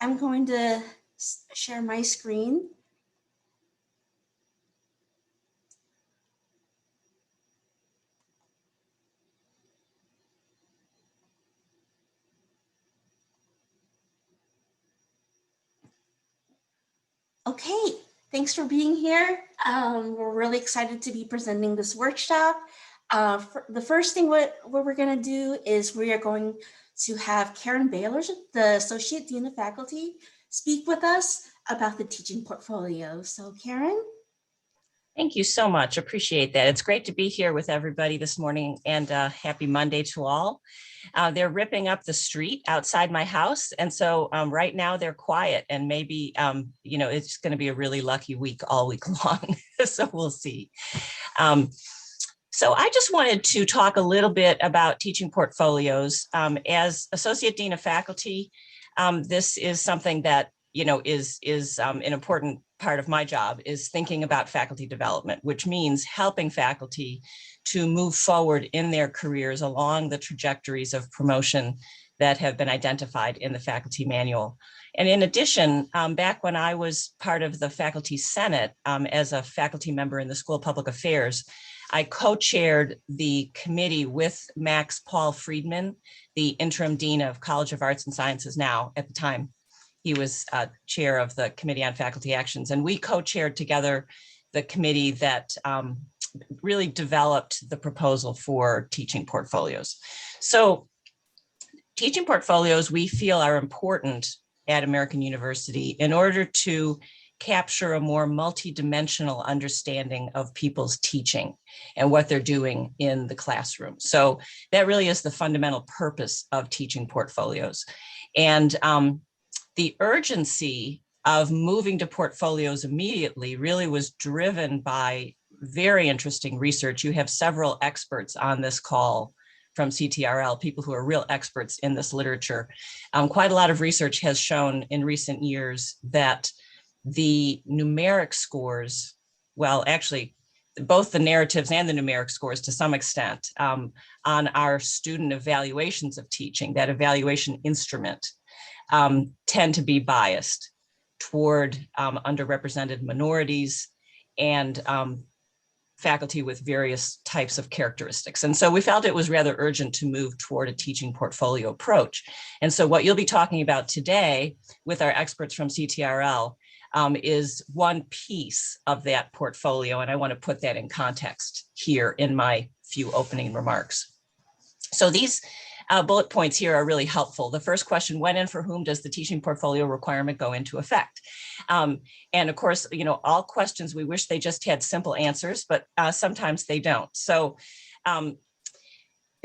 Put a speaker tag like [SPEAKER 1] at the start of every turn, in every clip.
[SPEAKER 1] I'm going to share my screen. Okay, thanks for being here. We're really excited to be presenting this workshop. The first thing what we're going to do is we are going to have Karen Baylor, the Associate Dean of Faculty, speak with us about the teaching portfolio. So Karen?
[SPEAKER 2] Thank you so much. Appreciate that. It's great to be here with everybody this morning, and happy Monday to all. They're ripping up the street outside my house. And so right now they're quiet, and maybe, it's going to be a really lucky week all week long. So we'll see. So I just wanted to talk a little bit about teaching portfolios. As Associate Dean of Faculty, this is something that is an important part of my job, is thinking about faculty development, which means helping faculty to move forward in their careers along the trajectories of promotion that have been identified in the faculty manual. And in addition, back when I was part of the Faculty Senate as a faculty member in the School of Public Affairs, I co-chaired the committee with Max Paul Friedman, the interim dean of College of Arts and Sciences now. At the time, he was chair of the Committee on Faculty Actions, and we co-chaired together the committee that really developed the proposal for teaching portfolios. So teaching portfolios, we feel, are important at American University in order to capture a more multidimensional understanding of people's teaching and what they're doing in the classroom. So that really is the fundamental purpose of teaching portfolios. And the urgency of moving to portfolios immediately really was driven by very interesting research. You have several experts on this call from CTRL, people who are real experts in this literature. Quite a lot of research has shown in recent years that the numeric scores, well, actually, both the narratives and the numeric scores to some extent on our student evaluations of teaching, that evaluation instrument, tend to be biased toward underrepresented minorities and faculty with various types of characteristics. And so we felt it was rather urgent to move toward a teaching portfolio approach. And so what you'll be talking about today with our experts from CTRL is one piece of that portfolio. And I want to put that in context here in my few opening remarks. So these bullet points here are really helpful. The first question, when and for whom does the teaching portfolio requirement go into effect? And of course, all questions, we wish they just had simple answers, but sometimes they don't. So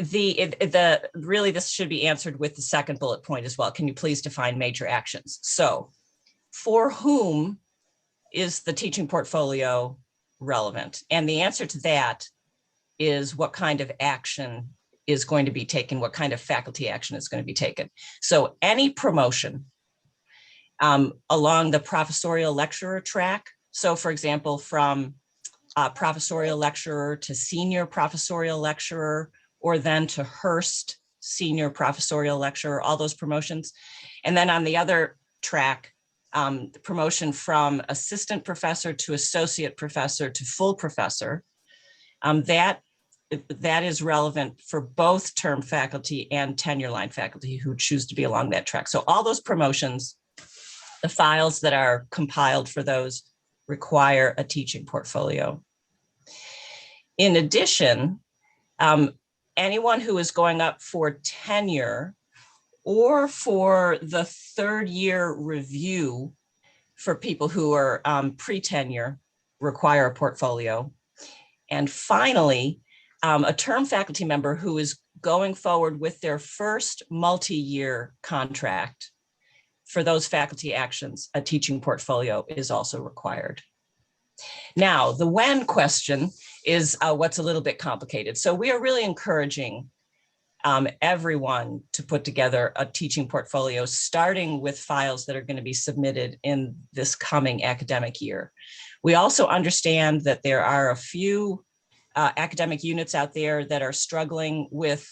[SPEAKER 2] really this should be answered with the second bullet point as well. Can you please define major actions? So for whom is the teaching portfolio relevant? And the answer to that is what kind of action is going to be taken, what kind of faculty action is going to be taken. So any promotion along the professorial lecturer track, so for example, from professorial lecturer to senior professorial lecturer, or then to Hearst senior professorial lecturer, all those promotions. And then on the other track, the promotion from assistant professor to associate professor to full professor, that is relevant for both term faculty and tenure line faculty who choose to be along that track. So all those promotions, the files that are compiled for those require a teaching portfolio. In addition, anyone who is going up for tenure or for the third year review for people who are pre-tenure require a portfolio. And finally, a term faculty member who is going forward with their first multi-year contract, for those faculty actions, a teaching portfolio is also required. Now, the when question is what's a little bit complicated. So we are really encouraging everyone to put together a teaching portfolio, starting with files that are going to be submitted in this coming academic year. We also understand that there are a few academic units out there that are struggling with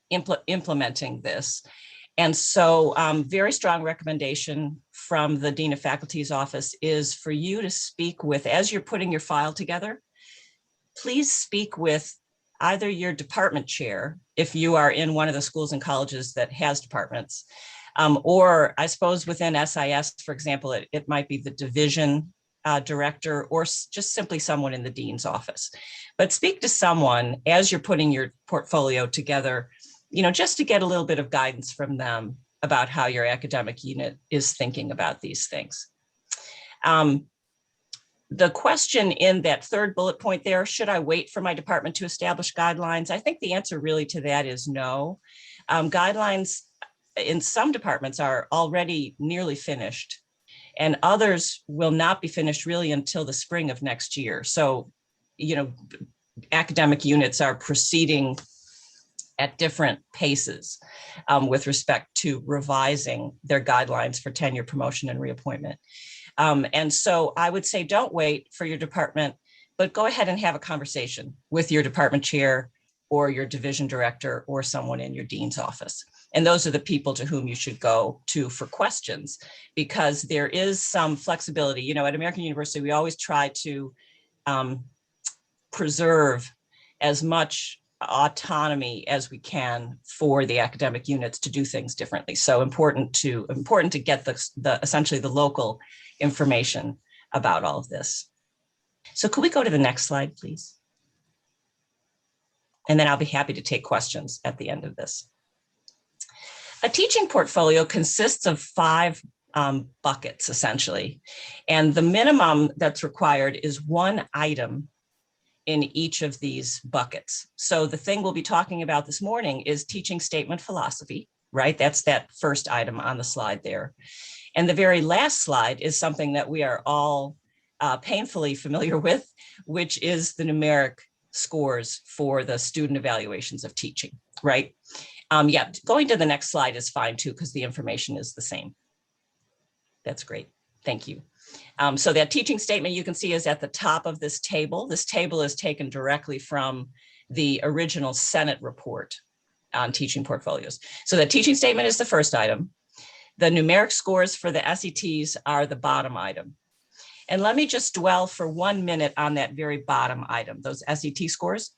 [SPEAKER 2] implementing this. And so very strong recommendation from the Dean of Faculty's office is for you to speak with, as you're putting your file together, please speak with either your department chair, if you are in one of the schools and colleges that has departments, or I suppose within SIS, for example, it might be the division director or just simply someone in the dean's office. But speak to someone as you're putting your portfolio together, just to get a little bit of guidance from them about how your academic unit is thinking about these things. The question in that third bullet point there, should I wait for my department to establish guidelines? I think the answer really to that is no. Guidelines in some departments are already nearly finished, and others will not be finished really until the spring of next year. So, academic units are proceeding at different paces with respect to revising their guidelines for tenure, promotion, and reappointment. And so I would say don't wait for your department, but go ahead and have a conversation with your department chair or your division director or someone in your dean's office. And those are the people to whom you should go to for questions, because there is some flexibility. At American University, we always try to preserve as much autonomy as we can for the academic units to do things differently. So important to get the essentially the local information about all of this. So could we go to the next slide, please? And then I'll be happy to take questions at the end of this. A teaching portfolio consists of 5 buckets, essentially. And the minimum that's required is 1 item in each of these buckets. So the thing we'll be talking about this morning is teaching statement philosophy, right? That's that first item on the slide there. And the very last slide is something that we are all painfully familiar with, which is the numeric scores for the student evaluations of teaching, right? Yeah, going to the next slide is fine too, because the information is the same. That's great. Thank you. So that teaching statement you can see is at the top of this table. This table is taken directly from the original Senate report on teaching portfolios. So that teaching statement is the first item. The numeric scores for the SETs are the bottom item. And let me just dwell for 1 minute on that very bottom item, those SET scores.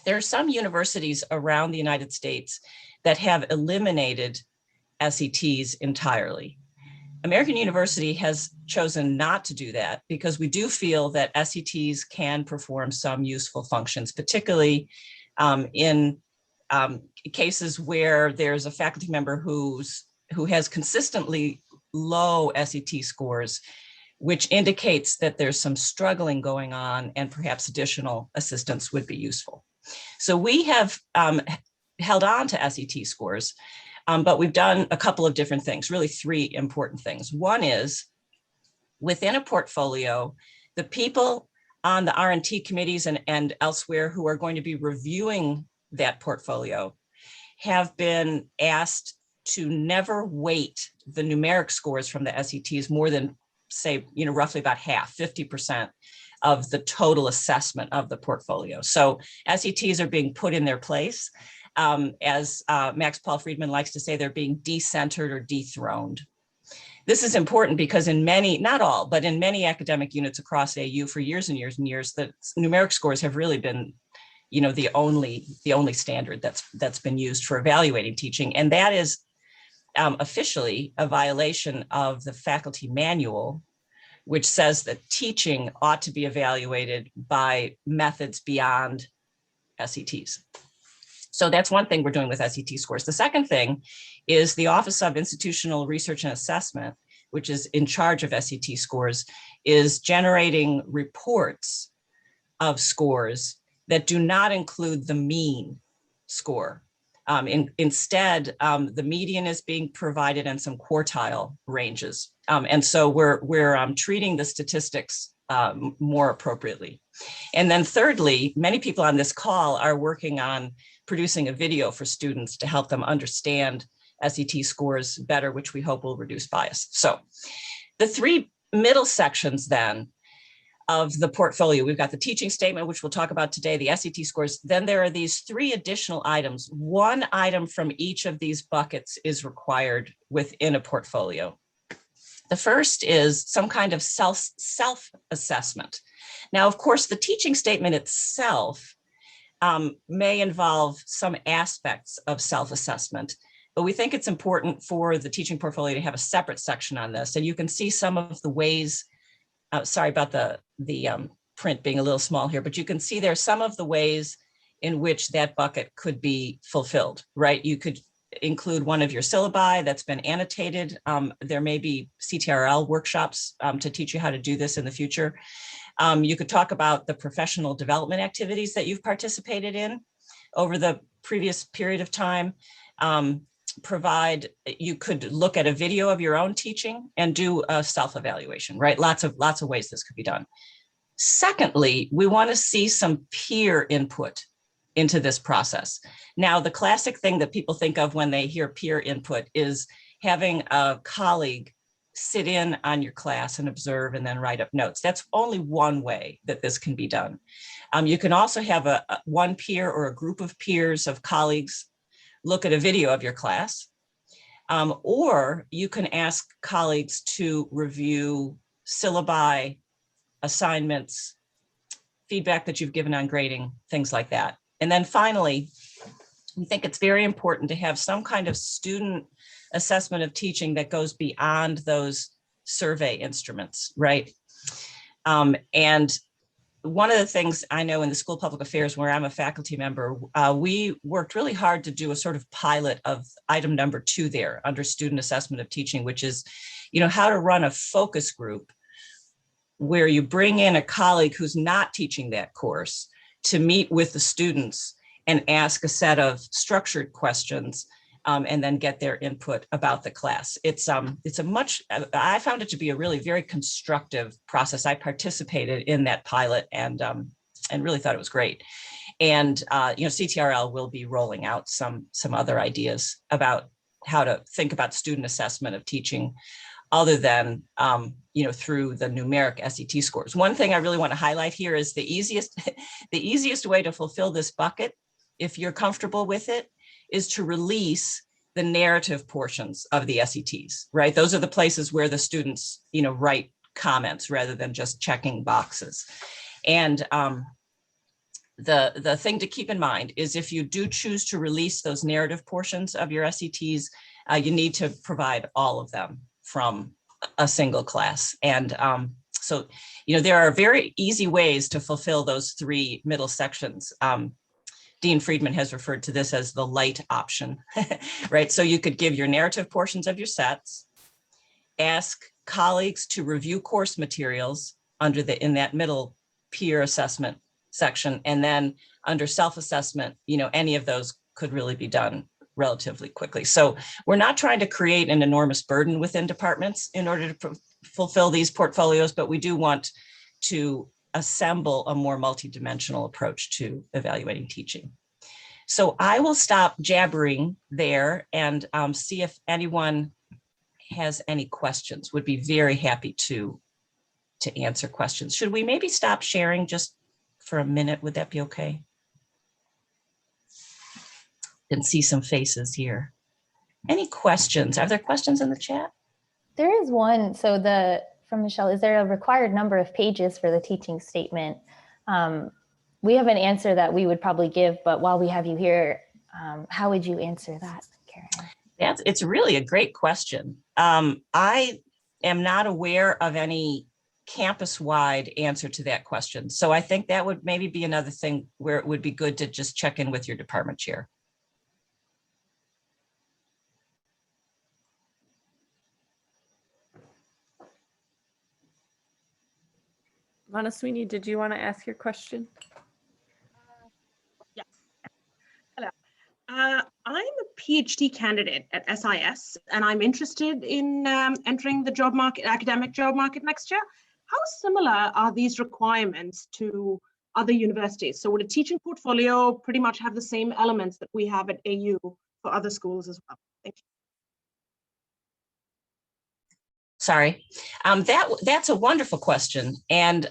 [SPEAKER 2] There are some universities around the United States that have eliminated SETs entirely. American University has chosen not to do that because we do feel that SETs can perform some useful functions, particularly in cases where there's a faculty member who has consistently low SET scores, which indicates that there's some struggling going on and perhaps additional assistance would be useful. So we have held on to SET scores, but we've done a couple of different things, really 3 important things. One is within a portfolio, the people on the R&T committees and elsewhere who are going to be reviewing that portfolio have been asked to never weight the numeric scores from the SETs more than, say, roughly about half, 50% of the total assessment of the portfolio. So SETs are being put in their place. As Max Paul Friedman likes to say, they're being decentered or dethroned. This is important because in many, not all, but in many academic units across AU for years and years and years, the numeric scores have really been, the only standard that's been used for evaluating teaching. And that is officially a violation of the faculty manual, which says that teaching ought to be evaluated by methods beyond SETs. So that's one thing we're doing with SET scores. The second thing is the Office of Institutional Research and Assessment, which is in charge of SET scores, is generating reports of scores that do not include the mean score. Instead, the median is being provided and some quartile ranges. And so we're treating the statistics more appropriately. And then thirdly, many people on this call are working on producing a video for students to help them understand SET scores better, which we hope will reduce bias. So the 3 middle sections then of the portfolio. We've got the teaching statement, which we'll talk about today, the SAT scores. Then there are these 3 additional items. 1 item from each of these buckets is required within a portfolio. The first is some kind of self-assessment. Now, of course, the teaching statement itself may involve some aspects of self-assessment, but we think it's important for the teaching portfolio to have a separate section on this. And you can see some of the ways, sorry about the print being a little small here, but you can see there some of the ways in which that bucket could be fulfilled, right? You could include one of your syllabi that's been annotated. There may be CTRL workshops to teach you how to do this in the future. You could talk about the professional development activities that you've participated in over the previous period of time. You could look at a video of your own teaching and do a self-evaluation, right? Lots of ways this could be done. Secondly, we want to see some peer input into this process. Now, the classic thing that people think of when they hear peer input is having a colleague sit in on your class and observe and then write up notes. That's only one way that this can be done. You can also have one peer or a group of peers of colleagues look at a video of your class, or you can ask colleagues to review syllabi, assignments, feedback that you've given on grading, things like that. And then finally, we think it's very important to have some kind of student assessment of teaching that goes beyond those survey instruments, right? And one of the things I know in the School of Public Affairs, where I'm a faculty member, we worked really hard to do a sort of pilot of item number 2 there under student assessment of teaching, which is, how to run a focus group where you bring in a colleague who's not teaching that course to meet with the students and ask a set of structured questions and then get their input about the class. I found it to be a really very constructive process. I participated in that pilot and really thought it was great. And CTRL will be rolling out some other ideas about how to think about student assessment of teaching other than through the numeric SAT scores. One thing I really want to highlight here is the easiest way to fulfill this bucket, if you're comfortable with it, is to release the narrative portions of the SATs, right? Those are the places where the students, write comments rather than just checking boxes. And the thing to keep in mind is if you do choose to release those narrative portions of your SATs, you need to provide all of them from a single class. And so, there are very easy ways to fulfill those 3 middle sections. Dean Friedman has referred to this as the light option, right? So you could give your narrative portions of your sets, ask colleagues to review course materials in that middle peer assessment section, and then under self-assessment, any of those could really be done relatively quickly. So we're not trying to create an enormous burden within departments in order to fulfill these portfolios, but we do want to assemble a more multidimensional approach to evaluating teaching. So I will stop jabbering there and see if anyone has any questions. Would be very happy to answer questions. Should we maybe stop sharing just for a minute? Would that be okay? And see some faces here. Any questions? Are there questions in the chat?
[SPEAKER 3] There is one. So from Michelle, is there a required number of pages for the teaching statement? We have an answer that we would probably give, but while we have you here, how would you answer that, Karen?
[SPEAKER 2] It's really a great question. I am not aware of any campus-wide answer to that question. So I think that would maybe be another thing where it would be good to just check in with your department chair.
[SPEAKER 4] Manaswini, did you want to ask your question?
[SPEAKER 5] Yes. Hello. I'm a PhD candidate at SIS, and I'm interested in entering the academic job market next year. How similar are these requirements to other universities? So would a teaching portfolio pretty much have the same elements that we have at AU for other schools as well? Thank you.
[SPEAKER 2] Sorry, that's a wonderful question. And,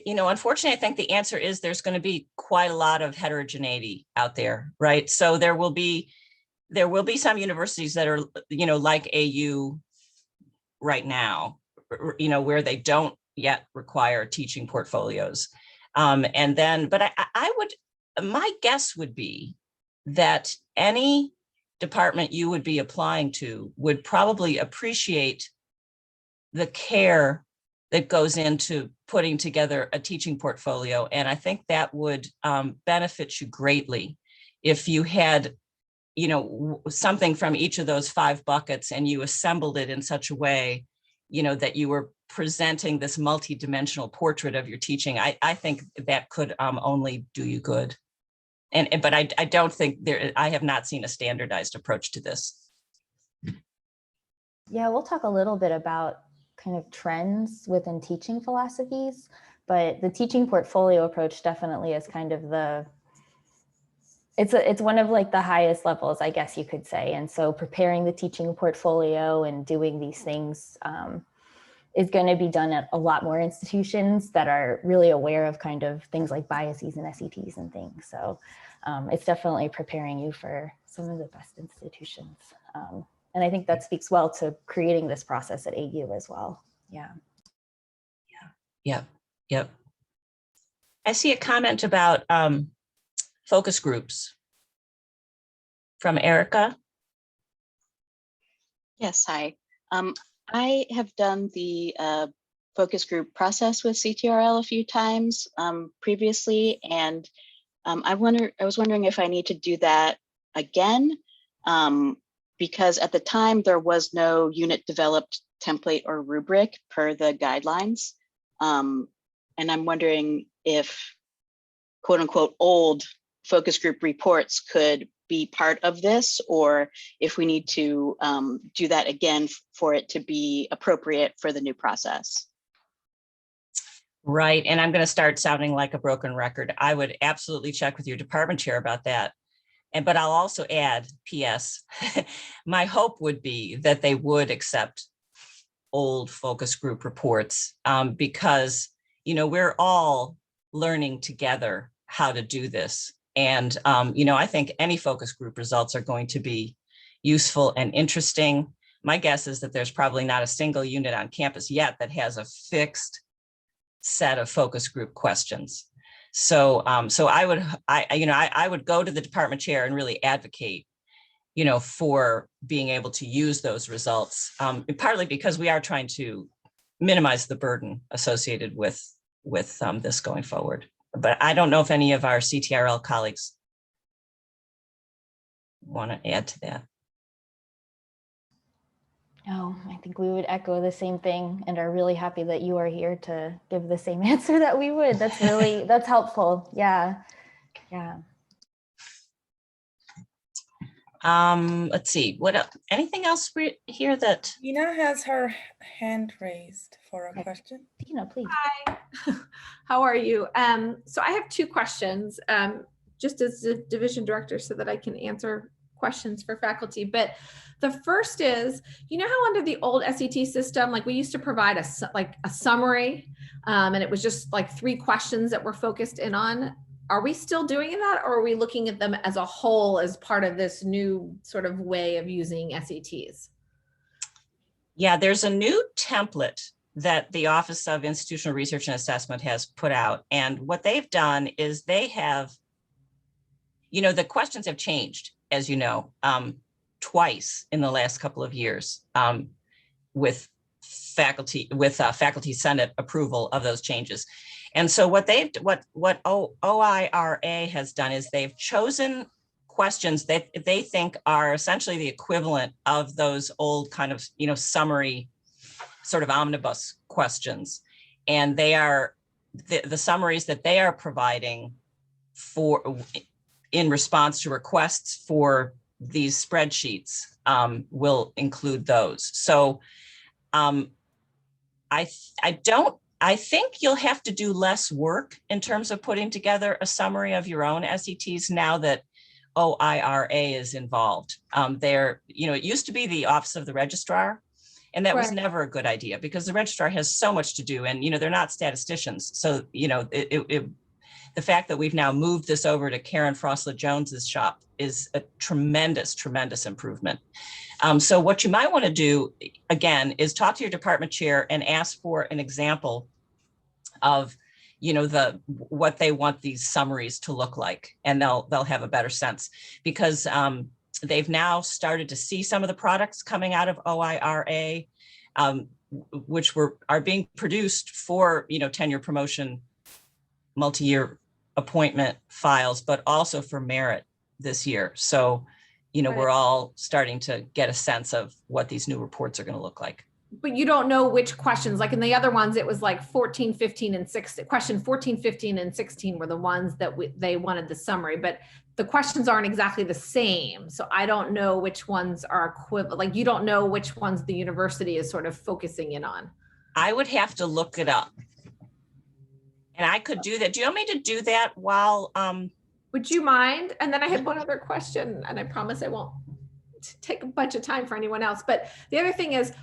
[SPEAKER 2] unfortunately, I think the answer is there's going to be quite a lot of heterogeneity out there, right? So there will be some universities that are, like AU right now, where they don't yet require teaching portfolios. And then, but my guess would be that any department you would be applying to would probably appreciate the care that goes into putting together a teaching portfolio. And I think that would benefit you greatly if you had, something from each of those 5 buckets and you assembled it in such a way, that you were presenting this multidimensional portrait of your teaching. I think that could only do you good. But I don't think I have not seen a standardized approach to this.
[SPEAKER 3] Yeah, we'll talk a little bit about kind of trends within teaching philosophies, but the teaching portfolio approach definitely is kind of it's one of like the highest levels, I guess you could say. And so preparing the teaching portfolio and doing these things is going to be done at a lot more institutions that are really aware of kind of things like biases and SETs and things. So it's definitely preparing you for some of the best institutions. And I think that speaks well to creating this process at AU as well. Yeah.
[SPEAKER 2] Yep. I see a comment about focus groups from Erica.
[SPEAKER 6] Yes, hi. I have done the focus group process with CTRL a few times previously, and I was wondering if I need to do that again, because at the time there was no unit developed template or rubric per the guidelines. And I'm wondering if quote unquote old focus group reports could be part of this, or if we need to do that again for it to be appropriate for the new process.
[SPEAKER 2] Right, and I'm going to start sounding like a broken record. I would absolutely check with your department chair about that. But I'll also add, P.S., my hope would be that they would accept old focus group reports because, we're all learning together how to do this. And, I think any focus group results are going to be useful and interesting. My guess is that there's probably not a single unit on campus yet that has a fixed set of focus group questions. So I would go to the department chair and really advocate, for being able to use those results, partly because we are trying to minimize the burden associated with this going forward. But I don't know if any of our CTRL colleagues want to add to that.
[SPEAKER 3] No, I think we would echo the same thing and are really happy that you are here to give the same answer that we would. That's really, that's helpful. Yeah.
[SPEAKER 2] Let's see, what else? Anything else here that?
[SPEAKER 7] Tina has her hand raised for a question.
[SPEAKER 3] Tina, please.
[SPEAKER 4] Hi, how are you? So I have 2 questions, just as the division director so that I can answer questions for faculty. But the first is, how under the old SET system, like we used to provide a summary and it was just like 3 questions that we're focused in on. Are we still doing that, or are we looking at them as a whole as part of this new sort of way of using SATs?
[SPEAKER 2] Yeah, there's a new template that the Office of Institutional Research and Assessment has put out. And what they've done is they have, the questions have changed, as you know, twice in the last couple of years with faculty senate approval of those changes. And so what OIRA has done is they've chosen questions that they think are essentially the equivalent of those old kind of, summary sort of omnibus questions. And they are the summaries that they are providing in response to requests for these spreadsheets will include those. So I think you'll have to do less work in terms of putting together a summary of your own SETs now that OIRA is involved. It used to be the Office of the Registrar, and that was
[SPEAKER 4] Right.
[SPEAKER 2] never a good idea because the registrar has so much to do, and they're not statisticians. So the fact that we've now moved this over to Karen Frostla Jones's shop is a tremendous, tremendous improvement. So what you might want to do again is talk to your department chair and ask for an example of what they want these summaries to look like, and they'll have a better sense, because they've now started to see some of the products coming out of OIRA, which are being produced for tenure promotion, multi-year appointment files, but also for merit this year. So
[SPEAKER 4] Right.
[SPEAKER 2] we're all starting to get a sense of what these new reports are going to look like.
[SPEAKER 4] But you don't know which questions, like in the other ones, it was like 14, 15, and 16. Question 14, 15, and 16 were the ones that they wanted the summary, but the questions aren't exactly the same. So I don't know which ones are equivalent. Like you don't know which ones the university is sort of focusing in on.
[SPEAKER 2] I would have to look it up. And I could do that. Do you want me to do that while
[SPEAKER 4] Would you mind? And then I had one other question, and I promise I won't take a bunch of time for anyone else. But the other thing is,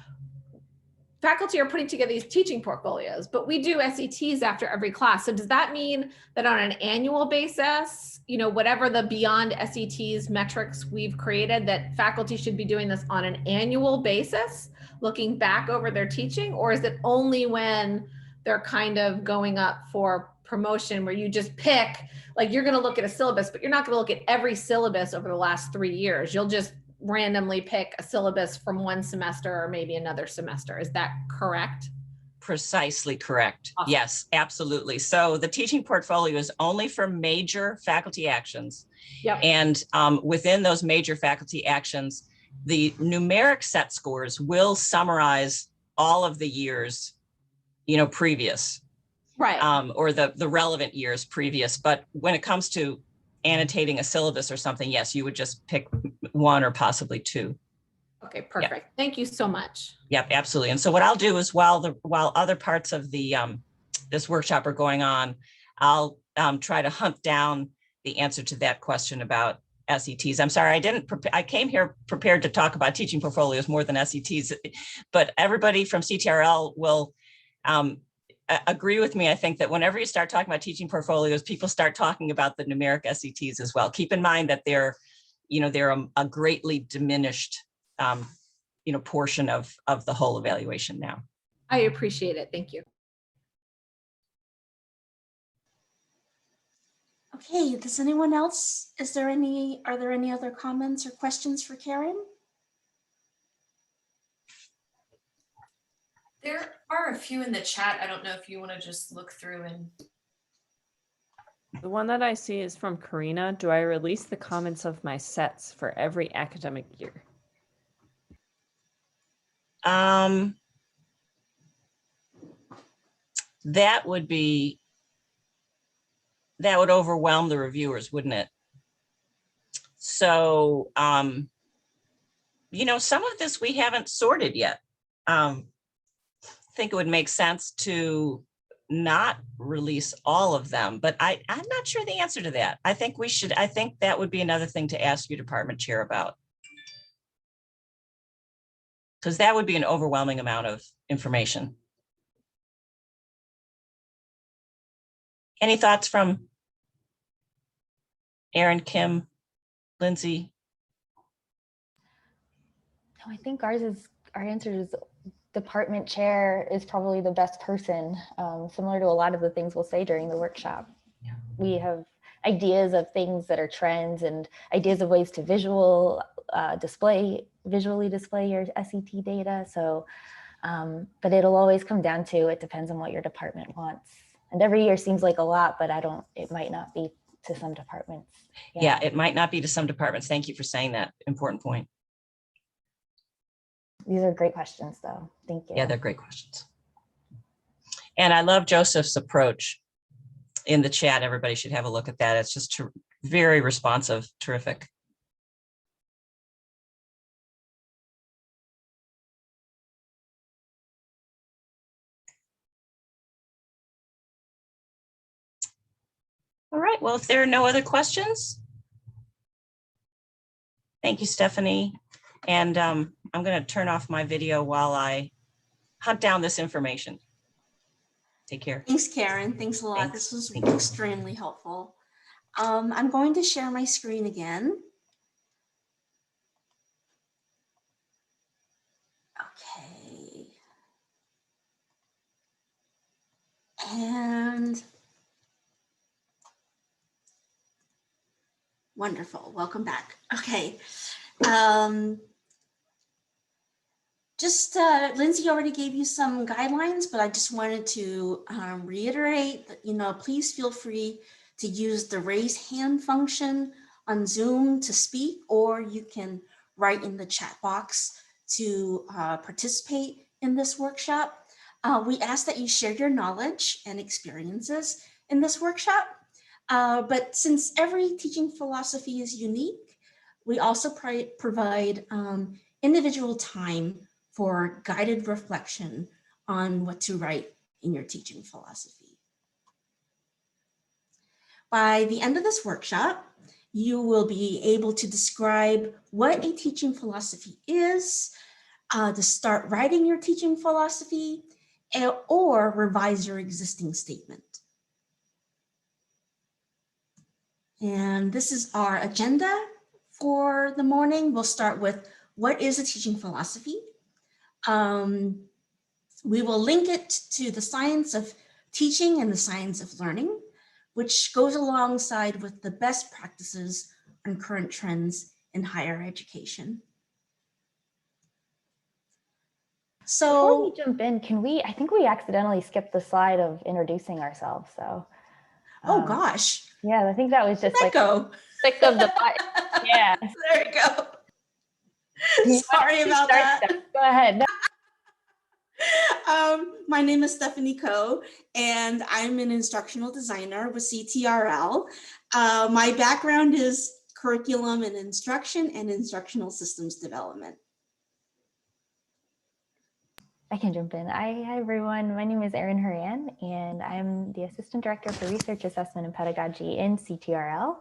[SPEAKER 4] faculty are putting together these teaching portfolios, but we do SETs after every class. So does that mean that on an annual basis, whatever the beyond SETs metrics we've created, that faculty should be doing this on an annual basis, looking back over their teaching? Or is it only when they're kind of going up for promotion where you just pick, like you're going to look at a syllabus, but you're not going to look at every syllabus over the last 3 years. You'll just randomly pick a syllabus from one semester or maybe another semester. Is that correct?
[SPEAKER 2] Precisely correct.
[SPEAKER 4] Awesome.
[SPEAKER 2] Yes, absolutely. So the teaching portfolio is only for major faculty actions.
[SPEAKER 4] Yep.
[SPEAKER 2] And within those major faculty actions, the numeric set scores will summarize all of the years, previous.
[SPEAKER 4] Right.
[SPEAKER 2] Or the relevant years previous. But when it comes to annotating a syllabus or something, yes, you would just pick one or possibly two.
[SPEAKER 4] Okay, perfect. Yep. Thank you so much.
[SPEAKER 2] Yep, absolutely. And so what I'll do is while other parts of the this workshop are going on, I'll try to hunt down the answer to that question about SETs. I'm sorry, I came here prepared to talk about teaching portfolios more than SETs, but everybody from CTRL will agree with me. I think that whenever you start talking about teaching portfolios, people start talking about the numeric SETs as well. Keep in mind that they're a greatly diminished portion of the whole evaluation now.
[SPEAKER 4] I appreciate it. Thank you.
[SPEAKER 1] Okay, does anyone else, are there any other comments or questions for Karen?
[SPEAKER 8] There are a few in the chat. I don't know if you want to just look through and.
[SPEAKER 9] The one that I see is from Karina. Do I release the comments of my sets for every academic year?
[SPEAKER 2] That would overwhelm the reviewers, wouldn't it? So, some of this we haven't sorted yet. I think it would make sense to not release all of them, but I'm not sure the answer to that. I think that would be another thing to ask your department chair about, because that would be an overwhelming amount of information. Any thoughts from Erin, Kim, Lindsay?
[SPEAKER 3] No, I think our answer is department chair is probably the best person, similar to a lot of the things we'll say during the workshop.
[SPEAKER 2] Yeah.
[SPEAKER 3] We have ideas of things that are trends and ideas of ways to visually display your SET data. So, but it'll always come down to, it depends on what your department wants. And every year seems like a lot, but it might not be to some departments.
[SPEAKER 2] Yeah, it might not be to some departments. Thank you for saying that important point.
[SPEAKER 3] These are great questions though. Thank you.
[SPEAKER 2] Yeah, they're great questions. And I love Joseph's approach in the chat. Everybody should have a look at that. It's just very responsive, terrific. All right, well, if there are no other questions, Thank you, Stephanie. And I'm going to turn off my video while I hunt down this information. Take care.
[SPEAKER 1] Thanks, Karen. Thanks a lot.
[SPEAKER 2] Thanks.
[SPEAKER 1] This was
[SPEAKER 2] Thank you.
[SPEAKER 1] extremely helpful. I'm going to share my screen again. Okay. And wonderful. Welcome back. Okay. Lindsay already gave you some guidelines, but I just wanted to reiterate that, please feel free to use the raise hand function on Zoom to speak, or you can write in the chat box to participate in this workshop. We ask that you share your knowledge and experiences in this workshop. But since every teaching philosophy is unique, we also provide individual time for guided reflection on what to write in your teaching philosophy. By the end of this workshop, you will be able to describe what a teaching philosophy is, to start writing your teaching philosophy, or revise your existing statement. And this is our agenda for the morning. We'll start with what is a teaching philosophy? We will link it to the science of teaching and the science of learning, which goes alongside with the best practices on current trends in higher education.
[SPEAKER 3] Before we
[SPEAKER 1] So,
[SPEAKER 3] jump in, I think we accidentally skipped the slide of introducing ourselves. So,
[SPEAKER 1] oh gosh,
[SPEAKER 3] yeah, I think that was just like
[SPEAKER 1] go.
[SPEAKER 3] click of the button. Yeah.
[SPEAKER 1] There we go.
[SPEAKER 3] You
[SPEAKER 1] Sorry about that.
[SPEAKER 3] Go ahead.
[SPEAKER 1] My name is Stephanie Coe, and I'm an instructional designer with CTRL. My background is curriculum and instruction and instructional systems development.
[SPEAKER 3] I can jump in. Hi, everyone. My name is Erin Horan, and I'm the Assistant Director for Research Assessment and Pedagogy in CTRL.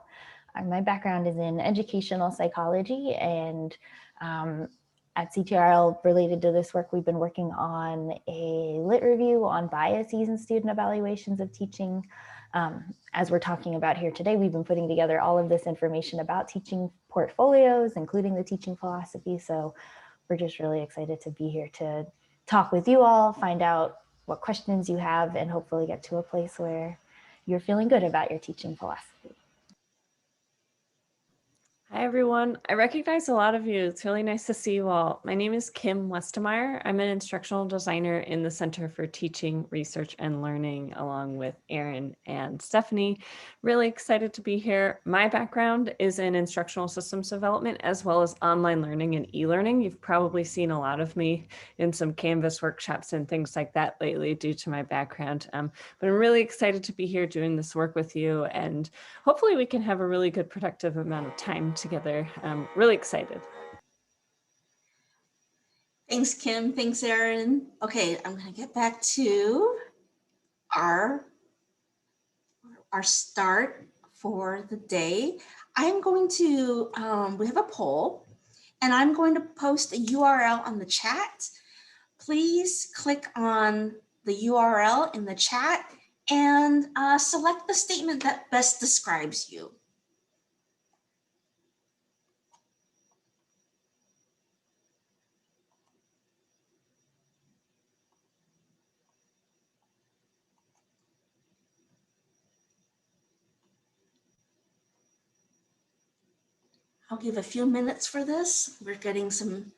[SPEAKER 3] My background is in educational psychology, and at CTRL, related to this work, we've been working on a lit review on biases in student evaluations of teaching. As we're talking about here today, we've been putting together all of this information about teaching portfolios, including the teaching philosophy. So we're just really excited to be here to talk with you all, find out what questions you have, and hopefully get to a place where you're feeling good about your teaching philosophy.
[SPEAKER 9] Hi, everyone. I recognize a lot of you. It's really nice to see you all. My name is Kim Westemeyer. I'm an instructional designer in the Center for Teaching, Research, and Learning, along with Erin and Stephanie. Really excited to be here. My background is in instructional systems development, as well as online learning and e-learning. You've probably seen a lot of me in some Canvas workshops and things like that lately due to my background. But I'm really excited to be here doing this work with you, and hopefully we can have a really good, productive amount of time together. I'm really excited.
[SPEAKER 1] Thanks, Kim. Thanks, Erin. Okay, I'm going to get back to our start for the day. I'm going to, we have a poll, and I'm going to post a URL on the chat. Please click on the URL in the chat and select the statement that best describes you. I'll give a few minutes for this. We're getting some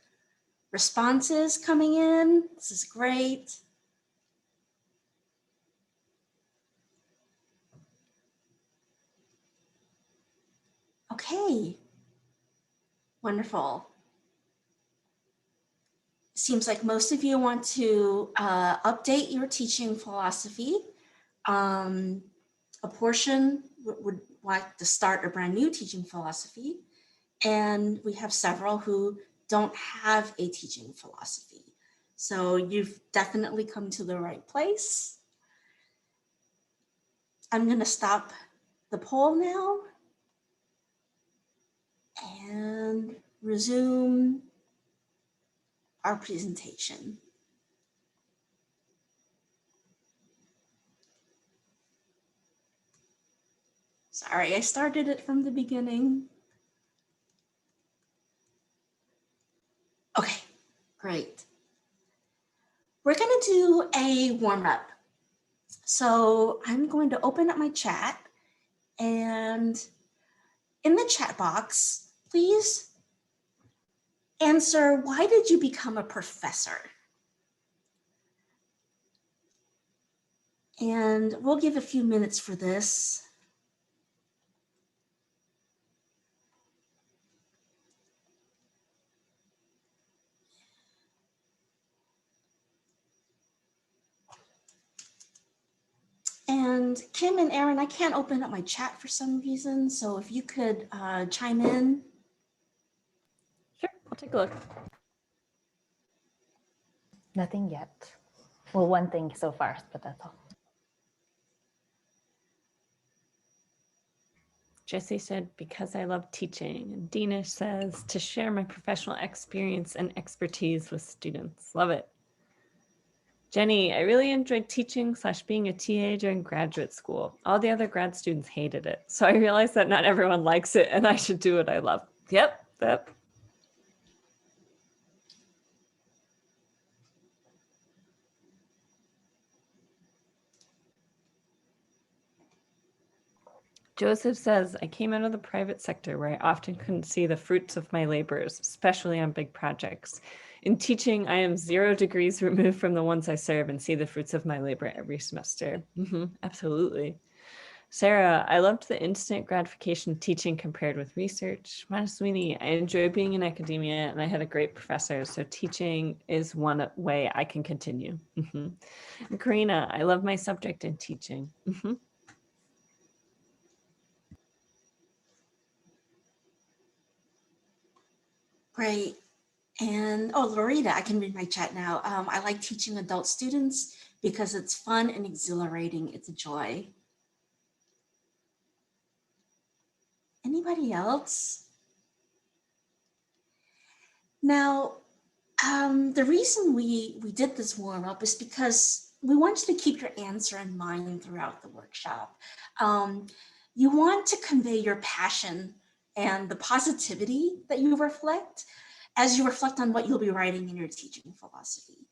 [SPEAKER 1] responses coming in. This is great. Okay, wonderful. Seems like most of you want to update your teaching philosophy. A portion would like to start a brand new teaching philosophy. And we have several who don't have a teaching philosophy. So you've definitely come to the right place. I'm going to stop the poll now. And resume our presentation. Sorry, I started it from the beginning. Okay, great. We're gonna do a warm-up. So I'm going to open up my chat, and in the chat box, please answer, why did you become a professor? And we'll give a few minutes for this. And Kim and Aaron, I can't open up my chat for some reason, so if you could chime in.
[SPEAKER 9] Sure, I'll take a look.
[SPEAKER 3] Nothing yet. Well, one thing so far, but that's all.
[SPEAKER 9] Jesse said, because I love teaching. And Dina says, to share my professional experience and expertise with students. Love it. Jenny, I really enjoyed teaching / being a TA during graduate school. All the other grad students hated it. So I realized that not everyone likes it and I should do what I love. Yep. Joseph says, I came out of the private sector where I often couldn't see the fruits of my labors, especially on big projects. In teaching, I am 0 degrees removed from the ones I serve and see the fruits of my labor every semester. Absolutely. Sarah, I loved the instant gratification of teaching compared with research. Manaswini, I enjoy being in academia and I had a great professor, so teaching is one way I can continue. And Karina, I love my subject in teaching.
[SPEAKER 1] Great. And oh, Lorita, I can read my chat now. I like teaching adult students because it's fun and exhilarating. It's a joy. Anybody else? Now, the reason we did this warm up is because we want you to keep your answer in mind throughout the workshop. You want to convey your passion and the positivity that you reflect as you reflect on what you'll be writing in your teaching philosophy.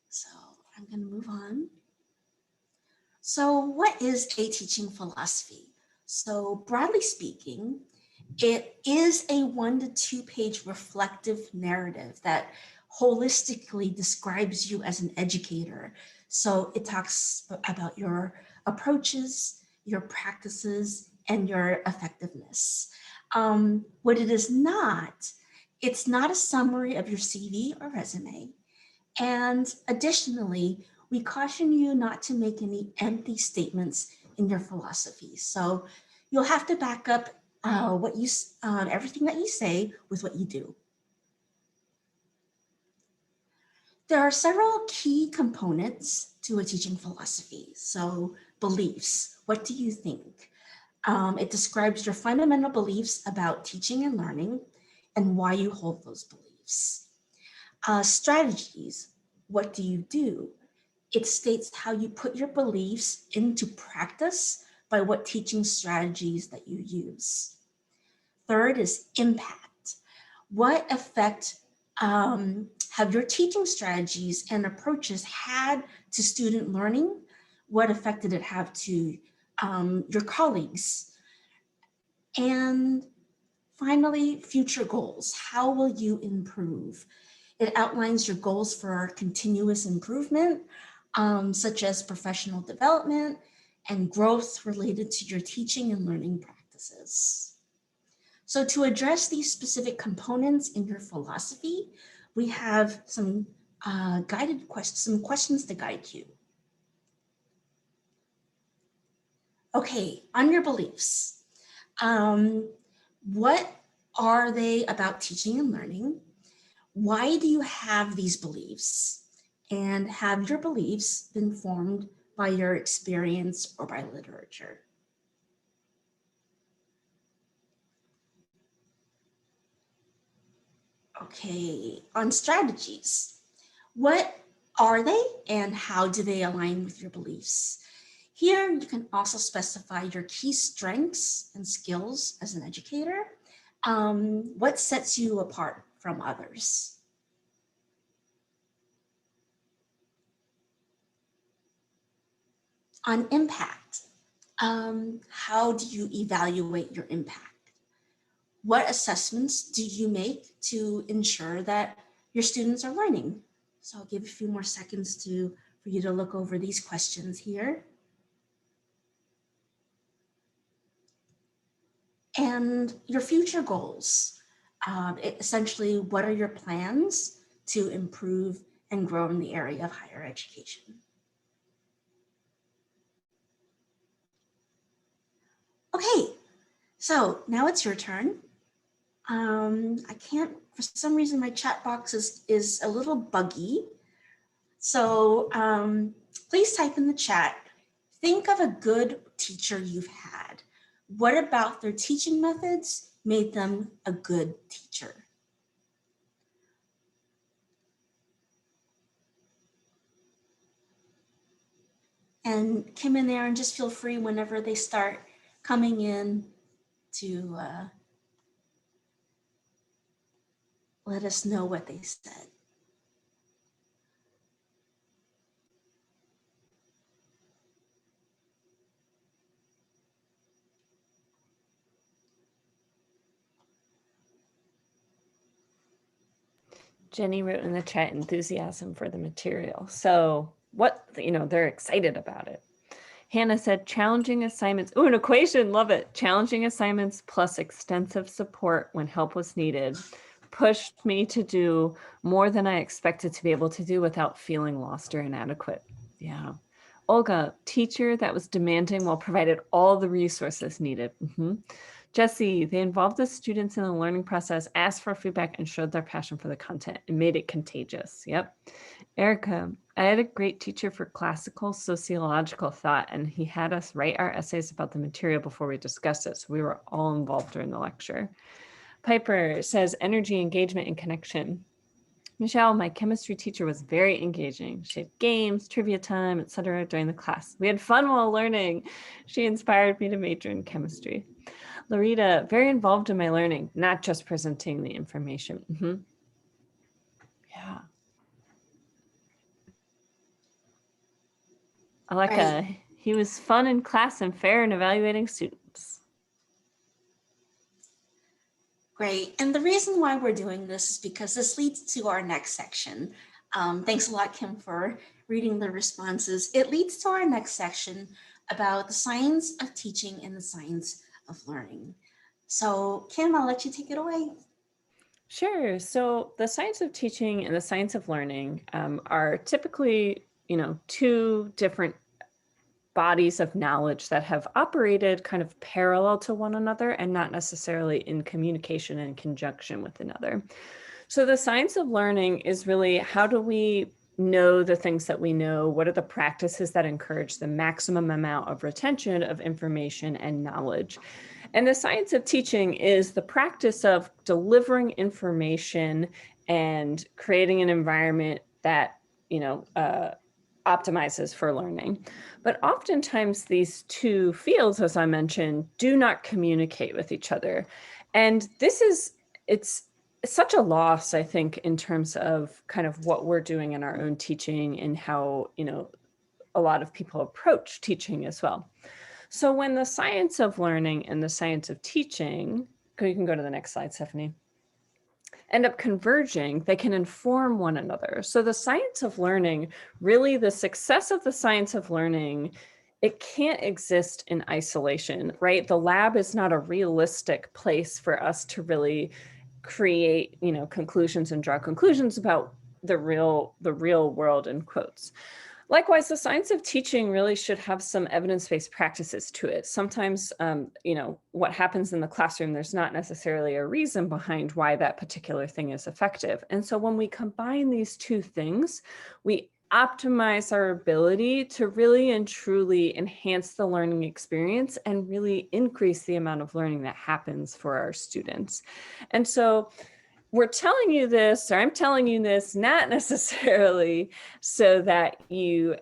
[SPEAKER 1] So I'm going to move on. So what is a teaching philosophy? So broadly speaking, it is a 1 to 2 page reflective narrative that holistically describes you as an educator. So it talks about your approaches, your practices, and your effectiveness. What it is not, it's not a summary of your CV or resume. And additionally, we caution you not to make any empty statements in your philosophy. So you'll have to back up everything that you say with what you do. There are several key components to a teaching philosophy. So beliefs, what do you think? It describes your fundamental beliefs about teaching and learning and why you hold those beliefs. Strategies, what do you do? It states how you put your beliefs into practice by what teaching strategies that you use. Third is impact. What effect have your teaching strategies and approaches had to student learning? What effect did it have to your colleagues? And finally, future goals. How will you improve? It outlines your goals for continuous improvement, such as professional development and growth related to your teaching and learning practices. So to address these specific components in your philosophy, we have some guided questions, some questions to guide you. Okay, on your beliefs, what are they about teaching and learning? Why do you have these beliefs? And have your beliefs been formed by your experience or by literature? Okay, on strategies, what are they and how do they align with your beliefs? Here, you can also specify your key strengths and skills as an educator. What sets you apart from others? On impact, how do you evaluate your impact? What assessments do you make to ensure that your students are learning? So I'll give a few more seconds for you to look over these questions here. And your future goals. Essentially, what are your plans to improve and grow in the area of higher education? Okay, so now it's your turn. I can't, for some reason, my chat box is a little buggy. So please type in the chat. Think of a good teacher you've had. What about their teaching methods made them a good teacher? And Kim and Aaron, just feel free whenever they start coming in to let us know what they said.
[SPEAKER 9] Jenny wrote in the chat enthusiasm for the material. So they're excited about it. Hannah said challenging assignments. Oh, an equation, love it. Challenging assignments plus extensive support when help was needed pushed me to do more than I expected to be able to do without feeling lost or inadequate. Yeah. Olga, teacher that was demanding while provided all the resources needed. Jesse, they involved the students in the learning process, asked for feedback, and showed their passion for the content and made it contagious. Yep. Erica, I had a great teacher for classical sociological thought, and he had us write our essays about the material before we discussed it. So we were all involved during the lecture. Piper says energy, engagement, and connection. Michelle, my chemistry teacher, was very engaging. She had games, trivia time, etc. during the class. We had fun while learning. She inspired me to major in chemistry. Larita, very involved in my learning, not just presenting the information. Yeah. Aleka, he was fun in class and fair in evaluating students.
[SPEAKER 1] Great. And the reason why we're doing this is because this leads to our next section. Thanks a lot, Kim, for reading the responses. It leads to our next section about the science of teaching and the science of learning. So Kim, I'll let you take it away.
[SPEAKER 9] Sure. So the science of teaching and the science of learning are typically, two different bodies of knowledge that have operated kind of parallel to one another and not necessarily in communication and conjunction with another. So the science of learning is really, how do we know the things that we know? What are the practices that encourage the maximum amount of retention of information and knowledge? And the science of teaching is the practice of delivering information and creating an environment that, optimizes for learning. But oftentimes these two fields, as I mentioned, do not communicate with each other. And it's such a loss, I think, in terms of kind of what we're doing in our own teaching and how, a lot of people approach teaching as well. So when the science of learning and the science of teaching, you can go to the next slide, Stephanie, end up converging, they can inform one another. So the science of learning, really the success of the science of learning, it can't exist in isolation, right? The lab is not a realistic place for us to really create, conclusions and draw conclusions about the real world, in quotes. Likewise, the science of teaching really should have some evidence-based practices to it. Sometimes, what happens in the classroom, there's not necessarily a reason behind why that particular thing is effective. And so when we combine these two things, we optimize our ability to really and truly enhance the learning experience and really increase the amount of learning that happens for our students. And so we're telling you this, or I'm telling you this, not necessarily so that you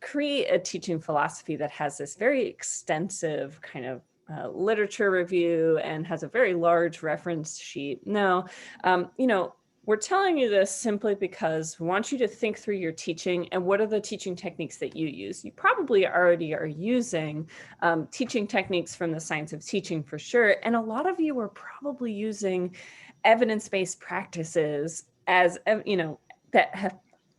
[SPEAKER 9] create a teaching philosophy that has this very extensive kind of literature review and has a very large reference sheet. No, you know, we're telling you this simply because we want you to think through your teaching and what are the teaching techniques that you use. You probably already are using teaching techniques from the science of teaching for sure. And a lot of you are probably using evidence-based practices as, you know, that have,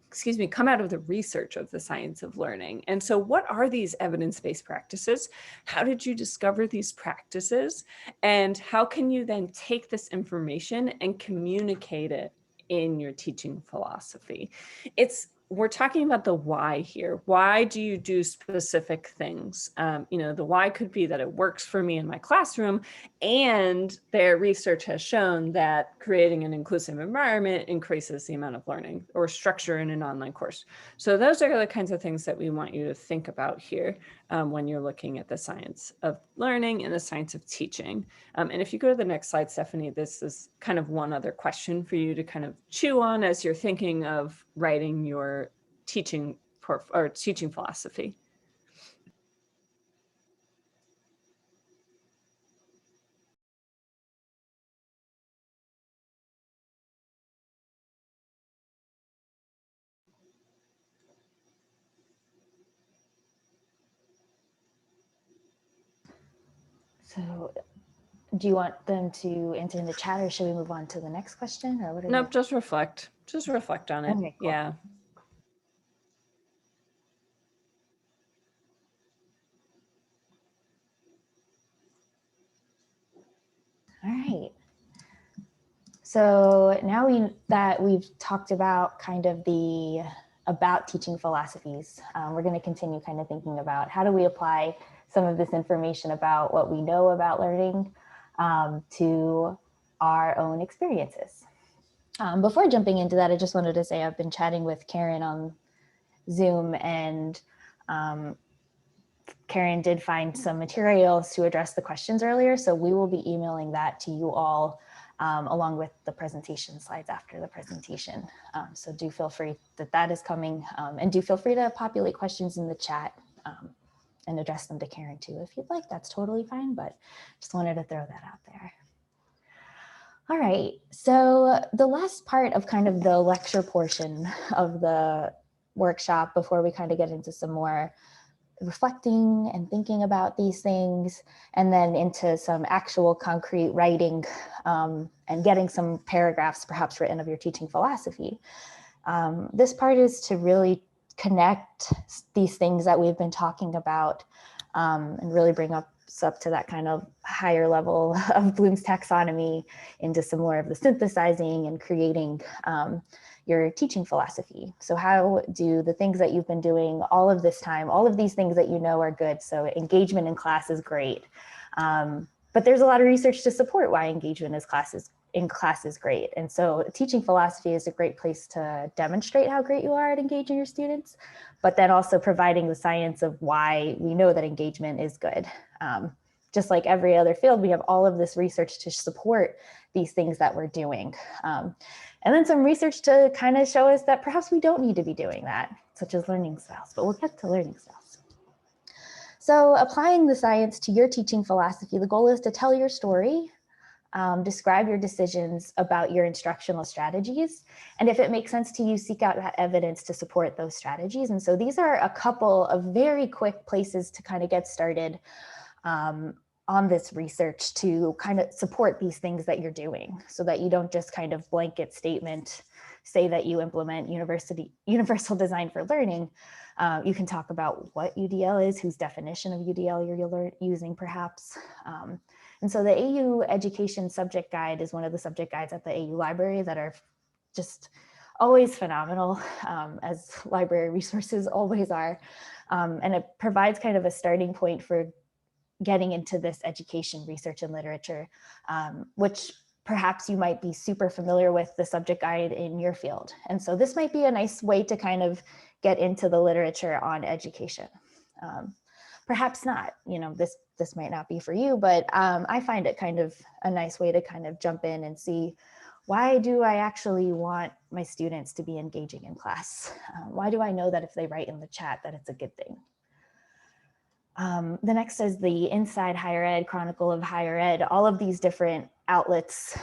[SPEAKER 9] excuse me, come out of the research of the science of learning. And so what are these evidence-based practices? How did you discover these practices? And how can you then take this information and communicate it in your teaching philosophy? We're talking about the why here. Why do you do specific things? You know, the why could be that it works for me in my classroom, and their research has shown that creating an inclusive environment increases the amount of learning or structure in an online course. So those are the kinds of things that we want you to think about here when you're looking at the science of learning and the science of teaching. And if you go to the next slide, Stephanie, this is kind of one other question for you to kind of chew on as you're thinking of writing your teaching philosophy.
[SPEAKER 3] So do you want them to enter in the chat, or should we move on to the next question? Or what are
[SPEAKER 9] Nope, just reflect on it.
[SPEAKER 3] Okay, cool.
[SPEAKER 9] Yeah.
[SPEAKER 3] All right. So now we've talked about kind of about teaching philosophies, we're going to continue kind of thinking about how do we apply some of this information about what we know about learning to our own experiences. Before jumping into that, I just wanted to say I've been chatting with Karen on Zoom, and Karen did find some materials to address the questions earlier, so we will be emailing that to you all along with the presentation slides after the presentation. So do feel free that is coming, and do feel free to populate questions in the chat and address them to Karen too if you'd like. That's totally fine, but just wanted to throw that out there. All right, so the last part of kind of the lecture portion of the workshop before we kind of get into some more reflecting and thinking about these things, and then into some actual concrete writing and getting some paragraphs perhaps written of your teaching philosophy. This part is to really connect these things that we've been talking about and really bring us up to that kind of higher level of Bloom's taxonomy into some more of the synthesizing and creating your teaching philosophy. So how do the things that you've been doing all of this time, all of these things that you know are good, so engagement in class is great, but there's a lot of research to support why engagement in class is great. And so teaching philosophy is a great place to demonstrate how great you are at engaging your students, but then also providing the science of why we know that engagement is good. Just like every other field, we have all of this research to support these things that we're doing. And then some research to kind of show us that perhaps we don't need to be doing that, such as learning styles, but we'll get to learning styles. So applying the science to your teaching philosophy, the goal is to tell your story, describe your decisions about your instructional strategies, and if it makes sense to you, seek out that evidence to support those strategies. And so these are a couple of very quick places to kind of get started on this research to kind of support these things that you're doing, so that you don't just kind of blanket statement say that you implement universal design for learning. You can talk about what UDL is, whose definition of UDL you're using perhaps. And so the AU Education Subject Guide is one of the subject guides at the AU Library that are just always phenomenal, as library resources always are. And it provides kind of a starting point for getting into this education research and literature, which perhaps you might be super familiar with the subject guide in your field. And so this might be a nice way to kind of get into the literature on education. Perhaps not, you know, this might not be for you, but I find it kind of a nice way to kind of jump in and see Why do I actually want my students to be engaging in class? Why do I know that if they write in the chat that it's a good thing? The next is the Inside Higher Ed, Chronicle of Higher Ed, all of these different outlets,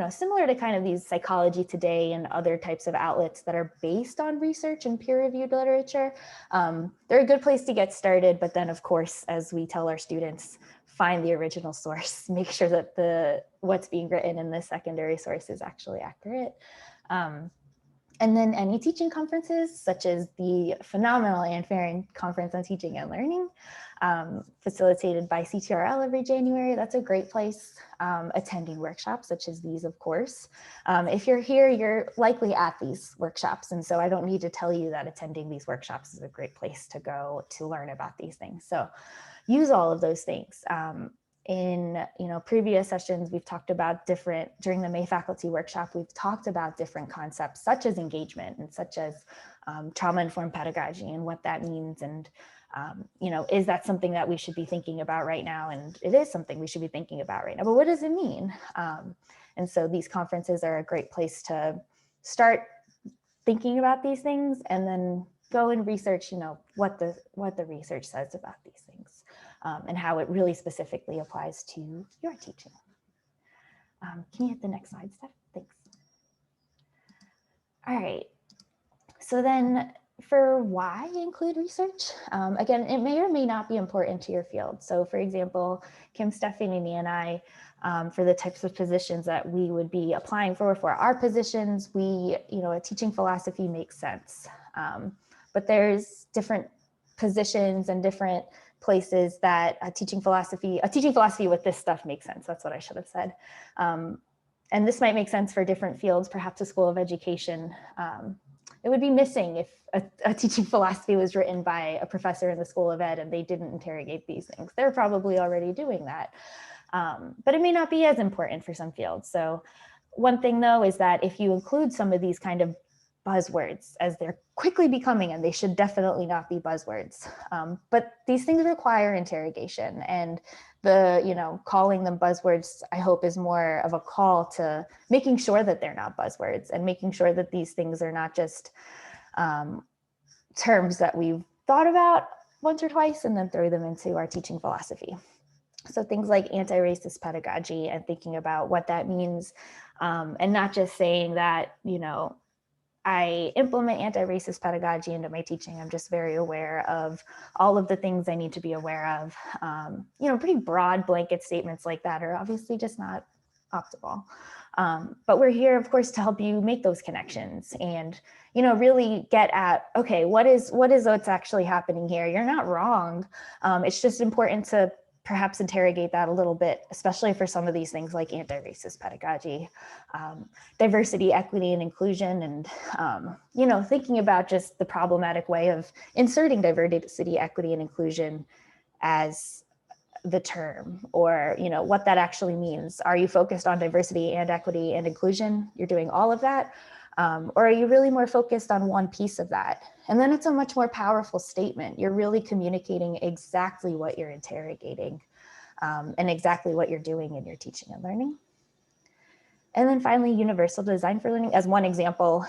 [SPEAKER 3] similar to kind of these Psychology Today and other types of outlets that are based on research and peer-reviewed literature. They're a good place to get started, but then of course, as we tell our students, find the original source, make sure that what's being written in the secondary source is actually accurate. And then any teaching conferences, such as the phenomenal Ann Farron Conference on Teaching and Learning, facilitated by CTRL every January. That's a great place. Attending workshops such as these, of course. If you're here, you're likely at these workshops. And so I don't need to tell you that attending these workshops is a great place to go to learn about these things. So use all of those things. In previous sessions, we've talked about during the May faculty workshop, we've talked about different concepts such as engagement and such as trauma-informed pedagogy and what that means. And, is that something that we should be thinking about right now? And it is something we should be thinking about right now, but what does it mean? And so these conferences are a great place to start thinking about these things and then go and research, what the research says about these things. And how it really specifically applies to your teaching. Can you hit the next slide, Steph? Thanks. All right. So then for why include research? Again, it may or may not be important to your field. So for example, Kim, Stephanie, and I, for the types of positions that we would be applying for our positions, a teaching philosophy makes sense. But there's different positions and different places that a teaching philosophy with this stuff makes sense. That's what I should have said. And this might make sense for different fields, perhaps a school of education. It would be missing if a teaching philosophy was written by a professor in the School of Ed and they didn't interrogate these things. They're probably already doing that. But it may not be as important for some fields. So one thing though is that if you include some of these kind of buzzwords, as they're quickly becoming, and they should definitely not be buzzwords. But these things require interrogation, and calling them buzzwords, I hope, is more of a call to making sure that they're not buzzwords and making sure that these things are not just terms that we've thought about once or twice and then throw them into our teaching philosophy. So things like anti-racist pedagogy and thinking about what that means, and not just saying that, I implement anti-racist pedagogy into my teaching. I'm just very aware of all of the things I need to be aware of. Pretty broad blanket statements like that are obviously just not optimal. But we're here, of course, to help you make those connections and, really get at, okay, what's actually happening here? You're not wrong. It's just important to perhaps interrogate that a little bit, especially for some of these things like anti-racist pedagogy, diversity, equity, and inclusion, and, thinking about just the problematic way of inserting diversity, equity, and inclusion as the term, or, what that actually means. Are you focused on diversity and equity and inclusion? You're doing all of that? Or are you really more focused on one piece of that? And then it's a much more powerful statement. You're really communicating exactly what you're interrogating and exactly what you're doing in your teaching and learning. And then finally, universal design for learning as one example.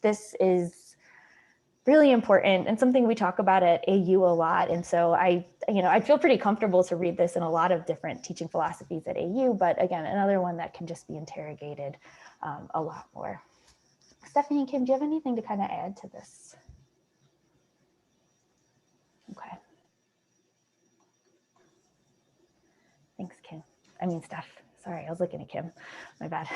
[SPEAKER 3] This is really important and something we talk about at AU a lot. And so I feel pretty comfortable to read this in a lot of different teaching philosophies at AU, but again, another one that can just be interrogated a lot more. Stephanie and Kim, do you have anything to kind of add to this? Okay. Thanks, Kim. Steph. Sorry, I was looking at Kim. My bad.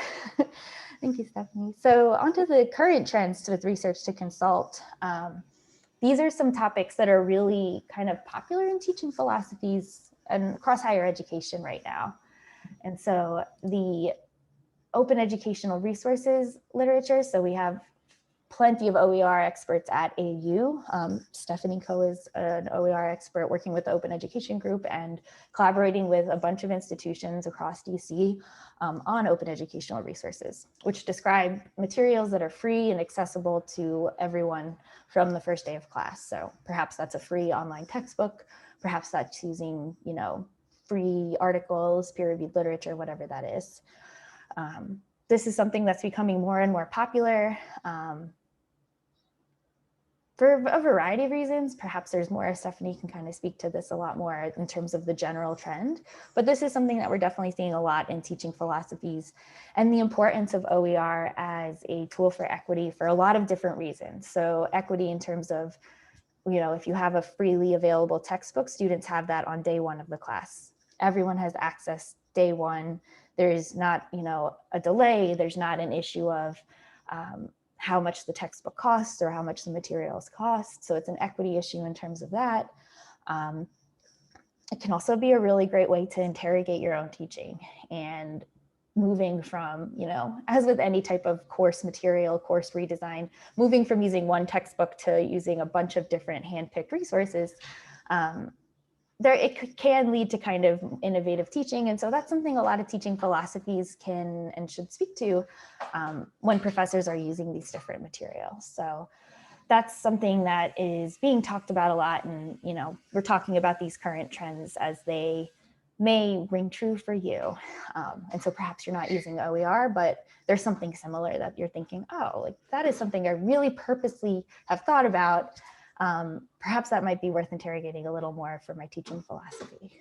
[SPEAKER 3] Thank you, Stephanie. So onto the current trends with research to consult. These are some topics that are really kind of popular in teaching philosophies and across higher education right now. And so the open educational resources literature. So we have plenty of OER experts at AU. Stephanie Coe is an OER expert working with the Open Education Group and collaborating with a bunch of institutions across DC on open educational resources, which describe materials that are free and accessible to everyone from the first day of class. So perhaps that's a free online textbook, perhaps that's using, free articles, peer-reviewed literature, whatever that is. This is something that's becoming more and more popular for a variety of reasons. Perhaps there's more. Stephanie can kind of speak to this a lot more in terms of the general trend, but this is something that we're definitely seeing a lot in teaching philosophies, and the importance of OER as a tool for equity for a lot of different reasons. So equity in terms of, you know, if you have a freely available textbook, students have that on day one of the class. Everyone has access day one. There's not, you know, a delay. There's not an issue of how much the textbook costs or how much the materials cost. So it's an equity issue in terms of that. It can also be a really great way to interrogate your own teaching, and moving from, you know, as with any type of course material, course redesign, moving from using one textbook to using a bunch of different hand-picked resources, can lead to kind of innovative teaching. And so that's something a lot of teaching philosophies can and should speak to when professors are using these different materials. So that's something that is being talked about a lot. And, you know, we're talking about these current trends as they may ring true for you. And so perhaps you're not using OER, but there's something similar that you're thinking, oh, like that is something I really purposely have thought about. Perhaps that might be worth interrogating a little more for my teaching philosophy.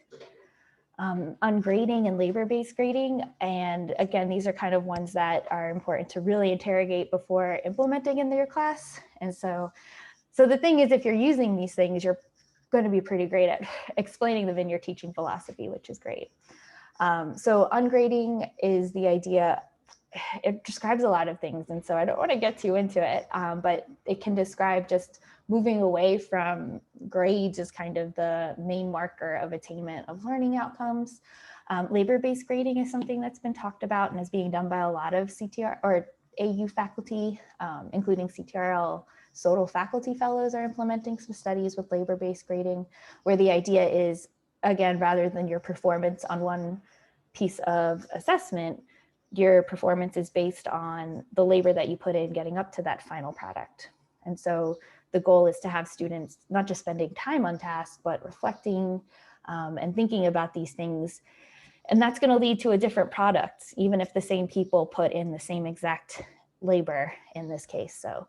[SPEAKER 3] On grading and labor-based grading, and again, these are kind of ones that are important to really interrogate before implementing in your class. And so the thing is, if you're using these things, you're going to be pretty great at explaining them in your teaching philosophy, which is great. So ungrading is the idea. It describes a lot of things, and so I don't want to get too into it, but it can describe just moving away from grades as kind of the main marker of attainment of learning outcomes. Labor-based grading is something that's been talked about and is being done by a lot of CTR or AU faculty, including CTRL. SOTL faculty fellows are implementing some studies with labor-based grading, where the idea is, again, rather than your performance on one piece of assessment, your performance is based on the labor that you put in getting up to that final product. And so the goal is to have students not just spending time on tasks, but reflecting and thinking about these things. And that's going to lead to a different product, even if the same people put in the same exact labor in this case. So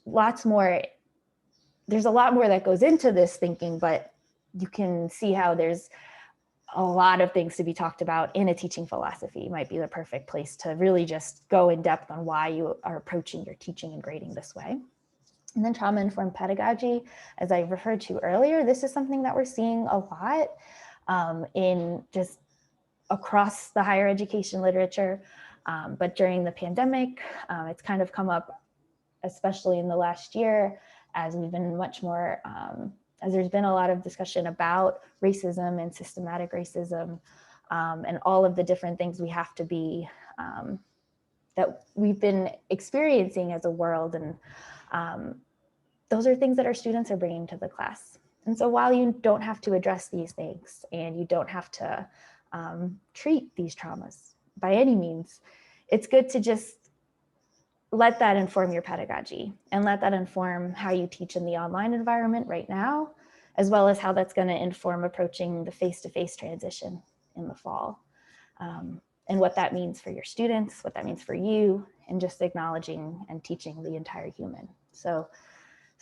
[SPEAKER 3] lots more, there's a lot more that goes into this thinking, but you can see how there's a lot of things to be talked about in a teaching philosophy. Might be the perfect place to really just go in depth on why you are approaching your teaching and grading this way. And then trauma-informed pedagogy, as I referred to earlier, this is something that we're seeing a lot in just across the higher education literature. But during the pandemic, it's kind of come up, especially in the last year, as we've been much more, as there's been a lot of discussion about racism and systematic racism and all of the different things we have to be, that we've been experiencing as a world. And those are things that our students are bringing to the class. And so while you don't have to address these things and you don't have to treat these traumas by any means, it's good to just let that inform your pedagogy and let that inform how you teach in the online environment right now, as well as how that's going to inform approaching the face-to-face transition in the fall. And what that means for your students, what that means for you, and just acknowledging and teaching the entire human. So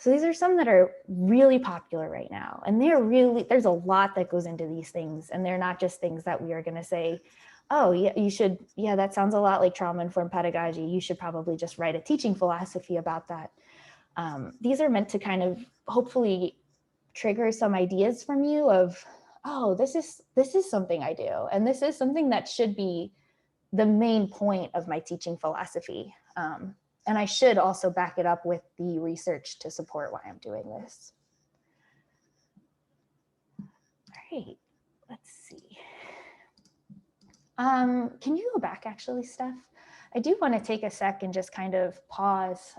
[SPEAKER 3] these are some that are really popular right now. And there's a lot that goes into these things. And they're not just things that we are going to say, oh, yeah, you should, yeah, that sounds a lot like trauma-informed pedagogy. You should probably just write a teaching philosophy about that. These are meant to kind of hopefully trigger some ideas from you of, oh, this is something I do. And this is something that should be the main point of my teaching philosophy. And I should also back it up with the research to support why I'm doing this. All right, let's see. Can you go back actually, Steph? I do want to take a sec and just kind of pause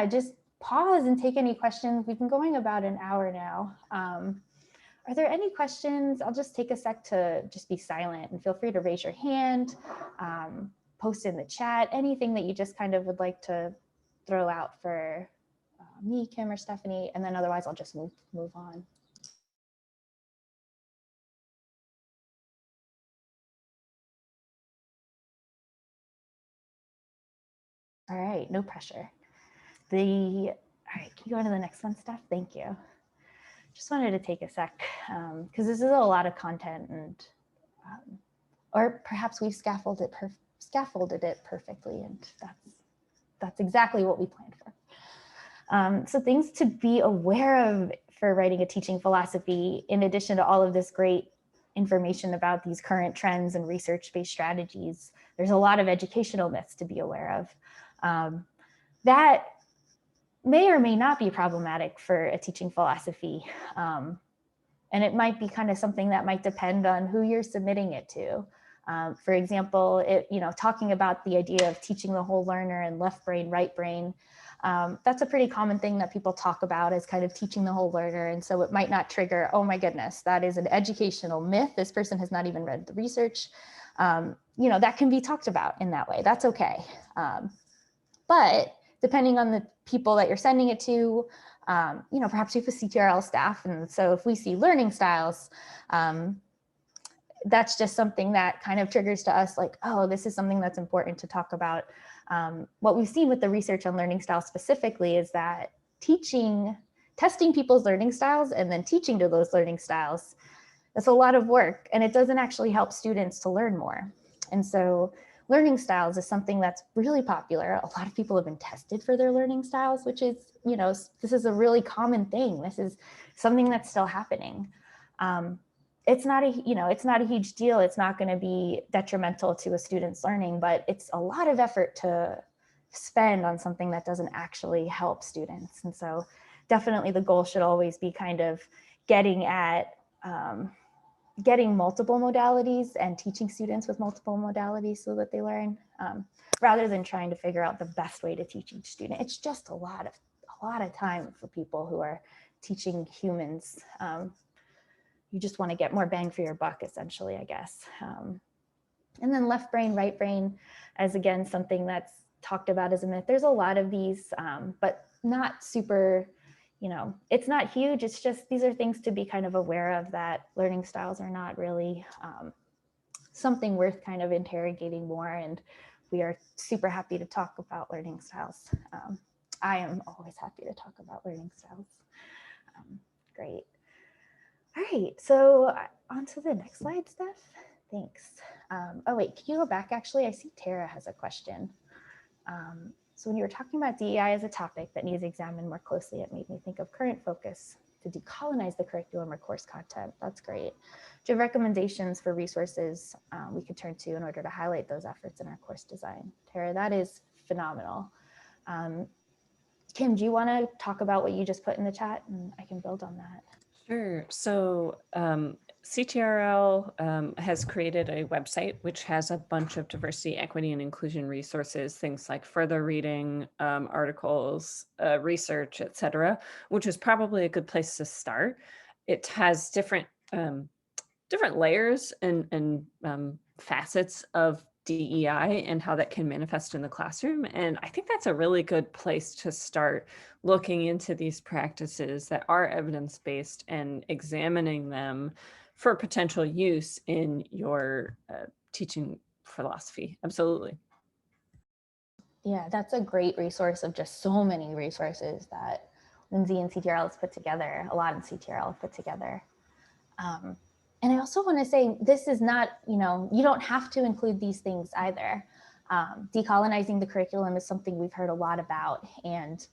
[SPEAKER 3] just pause and take any questions. We've been going about an hour now. Are there any questions? I'll just take a sec to just be silent, and feel free to raise your hand, post in the chat, anything that you just kind of would like to throw out for me, Kim, or Stephanie, and then otherwise I'll just move on. All right, no pressure. All right, can you go on to the next one, Steph? Thank you. Just wanted to take a sec because this is a lot of content, and or perhaps we've scaffolded it perfectly, and that's exactly what we planned for. So things to be aware of for writing a teaching philosophy, in addition to all of this great information about these current trends and research-based strategies, there's a lot of educational myths to be aware of. That may or may not be problematic for a teaching philosophy. And it might be kind of something that might depend on who you're submitting it to. For example, talking about the idea of teaching the whole learner and left brain, right brain, that's a pretty common thing that people talk about as kind of teaching the whole learner. And so it might not trigger, oh my goodness, that is an educational myth. This person has not even read the research. That can be talked about in that way. That's okay. But depending on the people that you're sending it to, perhaps you have a CTRL staff. And so if we see learning styles, that's just something that kind of triggers to us like, oh, this is something that's important to talk about. What we've seen with the research on learning styles specifically is that testing people's learning styles and then teaching to those learning styles, that's a lot of work, and it doesn't actually help students to learn more. And so learning styles is something that's really popular. A lot of people have been tested for their learning styles, which is, this is a really common thing. This is something that's still happening. It's not a huge deal. It's not going to be detrimental to a student's learning, but it's a lot of effort to spend on something that doesn't actually help students. And so definitely the goal should always be kind of getting at getting multiple modalities and teaching students with multiple modalities so that they learn, rather than trying to figure out the best way to teach each student. It's just a lot of time for people who are teaching humans. You just want to get more bang for your buck, essentially, I guess. And then left brain, right brain, as again, something that's talked about as a myth. There's a lot of these, but not super, it's not huge. It's just, these are things to be kind of aware of, that learning styles are not really something worth kind of interrogating more. And we are super happy to talk about learning styles. I am always happy to talk about learning styles. Great. All right, so on to the next slide, Steph. Thanks. Oh wait, can you go back? Actually, I see Tara has a question. So when you were talking about DEI as a topic that needs examined more closely, it made me think of current focus to decolonize the curriculum or course content. That's great. Do you have recommendations for resources we could turn to in order to highlight those efforts in our course design? Tara, that is phenomenal. Kim, do you want to talk about what you just put in the chat, and I can build on that?
[SPEAKER 9] Sure. So CTRL has created a website which has a bunch of diversity, equity, and inclusion resources, things like further reading, articles, research, etc., which is probably a good place to start. It has different layers and facets of DEI and how that can manifest in the classroom. And I think that's a really good place to start looking into these practices that are evidence-based and examining them for potential use in your teaching philosophy. Absolutely.
[SPEAKER 3] Yeah, that's a great resource of just so many resources that Lindsay and CTRL has put together, a lot of CTRL have put together. And I also want to say, this is not, you don't have to include these things either. Decolonizing the curriculum is something we've heard a lot about, and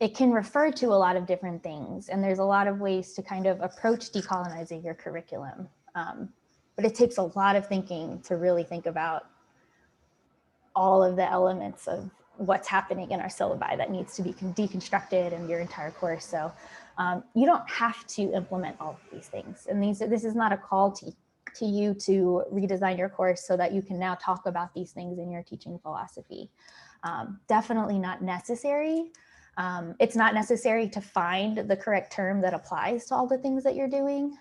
[SPEAKER 3] it can refer to a lot of different things. And there's a lot of ways to kind of approach decolonizing your curriculum. But it takes a lot of thinking to really think about all of the elements of what's happening in our syllabi that needs to be deconstructed in your entire course. So you don't have to implement all of these things. And this is not a call to you to redesign your course so that you can now talk about these things in your teaching philosophy. Definitely not necessary. It's not necessary to find the correct term that applies to all the things that you're doing.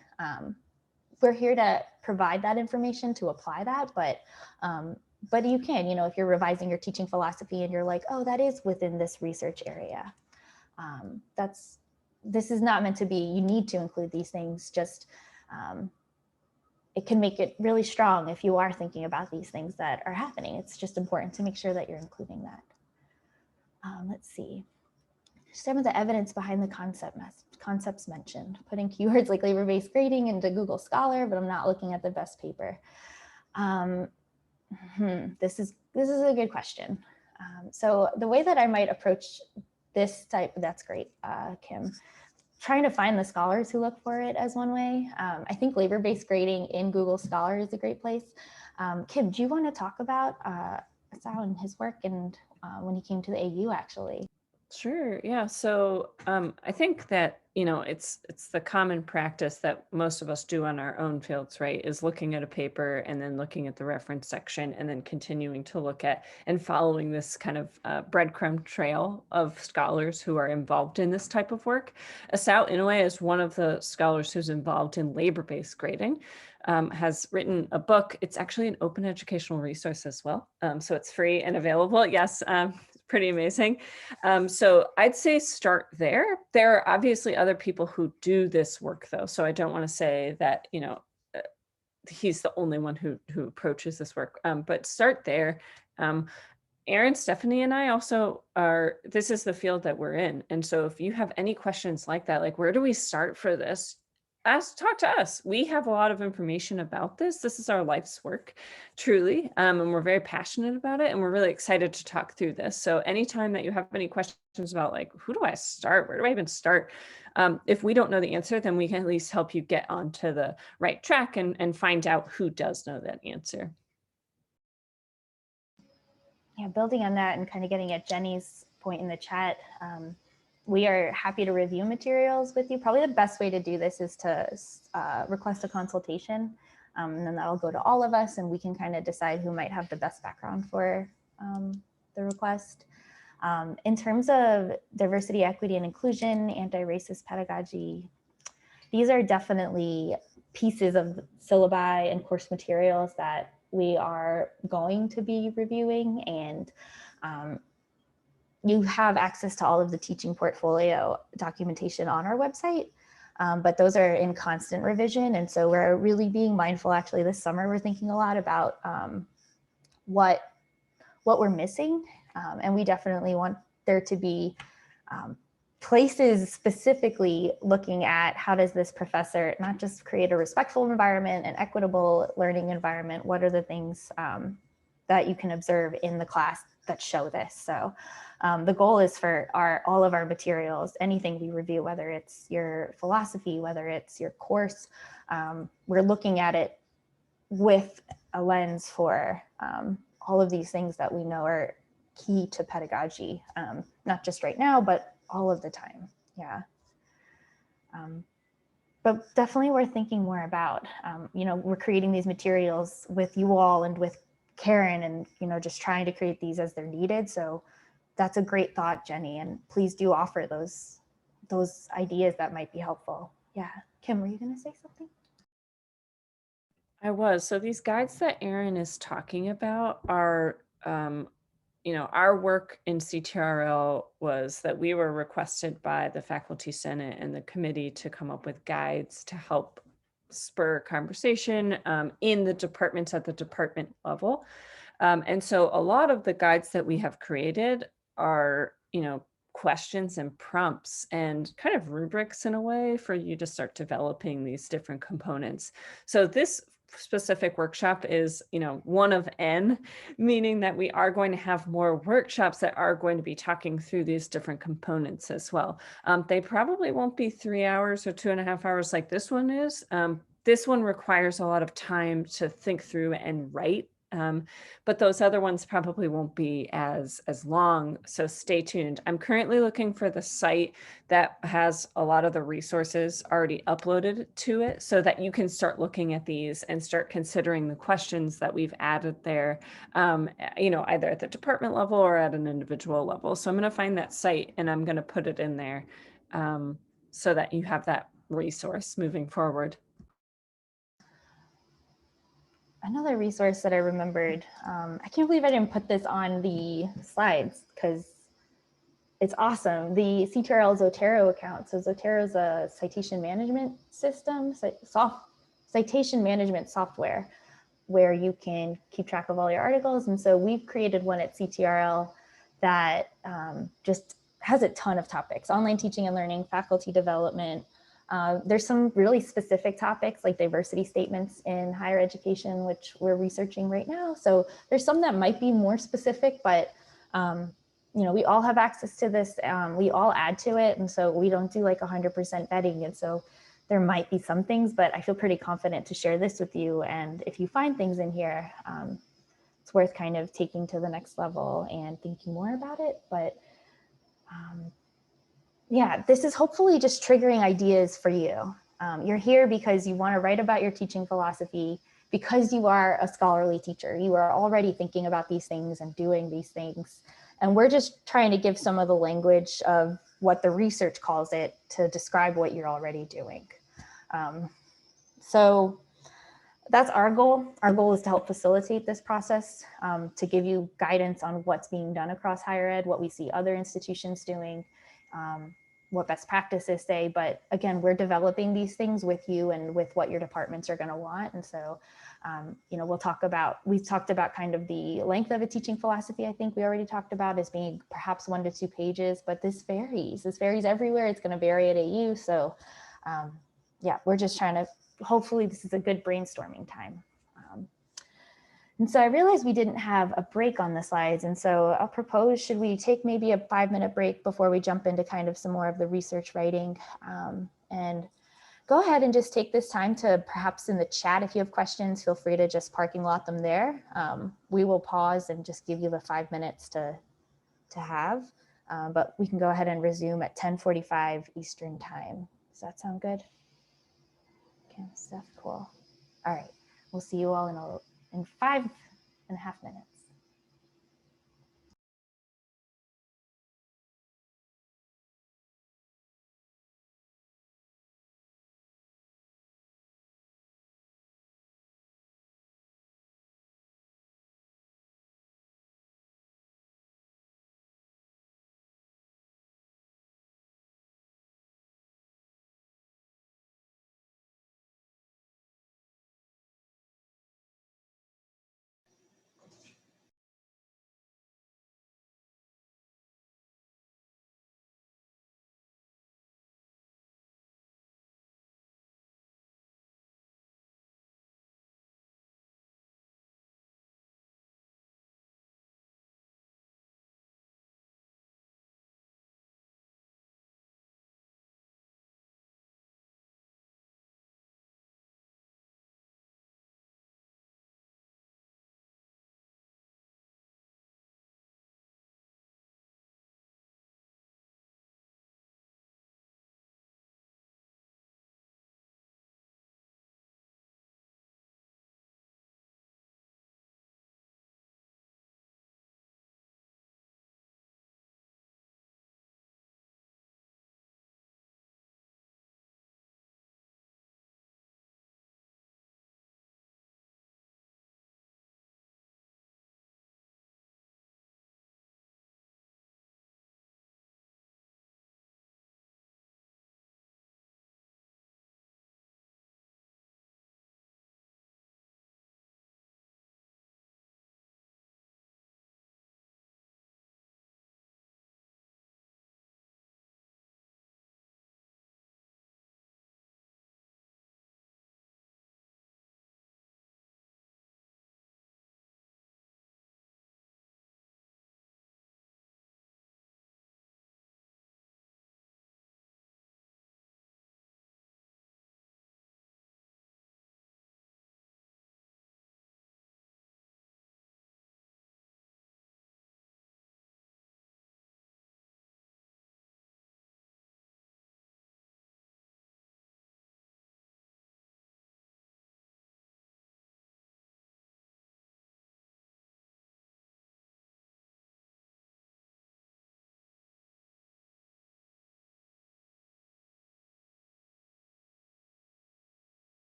[SPEAKER 3] We're here to provide that information to apply that, but you can, if you're revising your teaching philosophy and you're like, oh, that is within this research area. This is not meant to be, you need to include these things, just it can make it really strong if you are thinking about these things that are happening. It's just important to make sure that you're including that. Let's see. Some of the evidence behind the concepts mentioned, putting keywords like labor-based grading into Google Scholar, but I'm not looking at the best paper. This is a good question. So the way that I might approach this type, that's great, Kim. Trying to find the scholars who look for it as one way. I think labor-based grading in Google Scholar is a great place. Kim, do you want to talk about Asao and his work and when he came to the AU actually?
[SPEAKER 9] Sure. Yeah. So I think that, it's the common practice that most of us do on our own fields, right? Is looking at a paper and then looking at the reference section and then continuing to look at and following this kind of breadcrumb trail of scholars who are involved in this type of work. Asao Inoue is one of the scholars who's involved in labor-based grading. Has written a book. It's actually an open educational resource as well. So it's free and available. Yes, pretty amazing. So I'd say start there. There are obviously other people who do this work though. So I don't want to say that, he's the only one who approaches this work, but start there. Erin, Stephanie, and I also this is the field that we're in. And so if you have any questions like that, like where do we start for this? Talk to us. We have a lot of information about this. This is our life's work, truly. And we're very passionate about it. And we're really excited to talk through this. So anytime that you have any questions about like, who do I start? Where do I even start? If we don't know the answer, then we can at least help you get onto the right track and find out who does know that answer.
[SPEAKER 3] Yeah, building on that and kind of getting at Jenny's point in the chat, we are happy to review materials with you. Probably the best way to do this is to request a consultation, and then that'll go to all of us and we can kind of decide who might have the best background for the request. In terms of diversity, equity, and inclusion, anti-racist pedagogy, these are definitely pieces of syllabi and course materials that we are going to be reviewing, and you have access to all of the teaching portfolio documentation on our website, but those are in constant revision. And so we're really being mindful. Actually, this summer, we're thinking a lot about what we're missing. And we definitely want there to be places specifically looking at how does this professor not just create a respectful environment, an equitable learning environment, what are the things that you can observe in the class that show this. So the goal is for all of our materials, anything we review, whether it's your philosophy, whether it's your course, we're looking at it with a lens for all of these things that we know are key to pedagogy, not just right now, but all of the time. Yeah. But definitely worth thinking more about. We're creating these materials with you all and with Karen, and just trying to create these as they're needed. So that's a great thought, Jenny, and please do offer those ideas that might be helpful. Yeah, Kim, were you going to say something?
[SPEAKER 9] I was. So these guides that Erin is talking about are, our work in CTRL was that we were requested by the Faculty Senate and the committee to come up with guides to help spur conversation in the departments at the department level. And so a lot of the guides that we have created are, questions and prompts and kind of rubrics in a way for you to start developing these different components. So this specific workshop is, one of N, meaning that we are going to have more workshops that are going to be talking through these different components as well. They probably won't be 3 hours or 2.5 hours like this one is. This one requires a lot of time to think through and write. But those other ones probably won't be as long, so stay tuned. I'm currently looking for the site that has a lot of the resources already uploaded to it so that you can start looking at these and start considering the questions that we've added there, either at the department level or at an individual level. So I'm going to find that site and I'm going to put it in there so that you have that resource moving forward.
[SPEAKER 3] Another resource that I remembered, I can't believe I didn't put this on the slides because it's awesome. The CTRL Zotero account. So Zotero is a citation management system, citation management software where you can keep track of all your articles. And so we've created one at CTRL that just has a ton of topics: online teaching and learning, faculty development. There's some really specific topics like diversity statements in higher education, which we're researching right now. So there's some that might be more specific, but you know, we all have access to this. We all add to it. And so we don't do like 100% vetting. And so there might be some things, but I feel pretty confident to share this with you. And if you find things in here, it's worth kind of taking to the next level and thinking more about it. But yeah, this is hopefully just triggering ideas for you. You're here because you want to write about your teaching philosophy, because you are a scholarly teacher. You are already thinking about these things and doing these things. And we're just trying to give some of the language of what the research calls it to describe what you're already doing. So that's our goal. Our goal is to help facilitate this process, to give you guidance on what's being done across higher ed, what we see other institutions doing, what best practices say. But again, we're developing these things with you and with what your departments are going to want. And so, you know, we've talked about kind of the length of a teaching philosophy. I think we already talked about as being perhaps 1 to 2 pages, but this varies. This varies everywhere. It's going to vary at AU. So yeah, we're just trying to, hopefully this is a good brainstorming time. And so I realized we didn't have a break on the slides. And so I'll propose, should we take maybe a 5-minute break before we jump into kind of some more of the research writing, and go ahead and just take this time to perhaps in the chat, if you have questions, feel free to just parking lot them there. We will pause and just give you the 5 minutes to have, but we can go ahead and resume at 10:45 Eastern time. Does that sound good? Okay, stuff, cool. All right, we'll see you all in 5.5 minutes.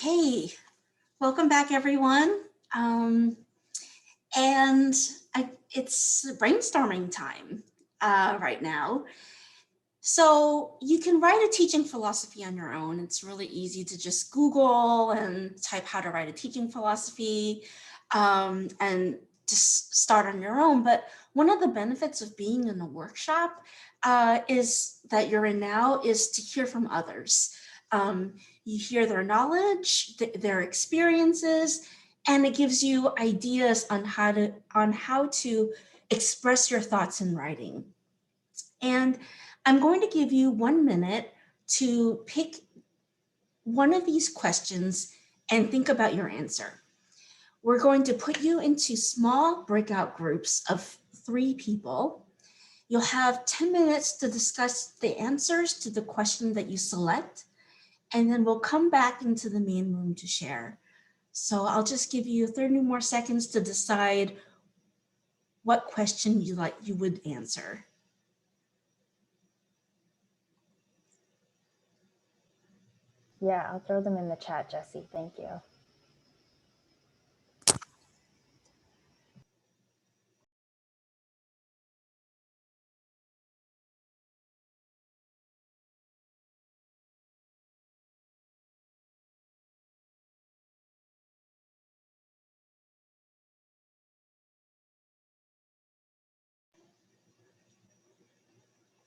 [SPEAKER 1] Okay, welcome back everyone. It's brainstorming time right now. So you can write a teaching philosophy on your own. It's really easy to just Google and type how to write a teaching philosophy and just start on your own. But one of the benefits of being in a workshop is that you're in now is to hear from others. You hear their knowledge, their experiences, and it gives you ideas on how to express your thoughts in writing. And I'm going to give you 1 minute to pick one of these questions and think about your answer. We're going to put you into small breakout groups of 3 people. You'll have 10 minutes to discuss the answers to the question that you select, and then we'll come back into the main room to share. So I'll just give you 30 more seconds to decide what question you would answer.
[SPEAKER 3] Yeah, I'll throw them in the chat, Jesse. Thank you.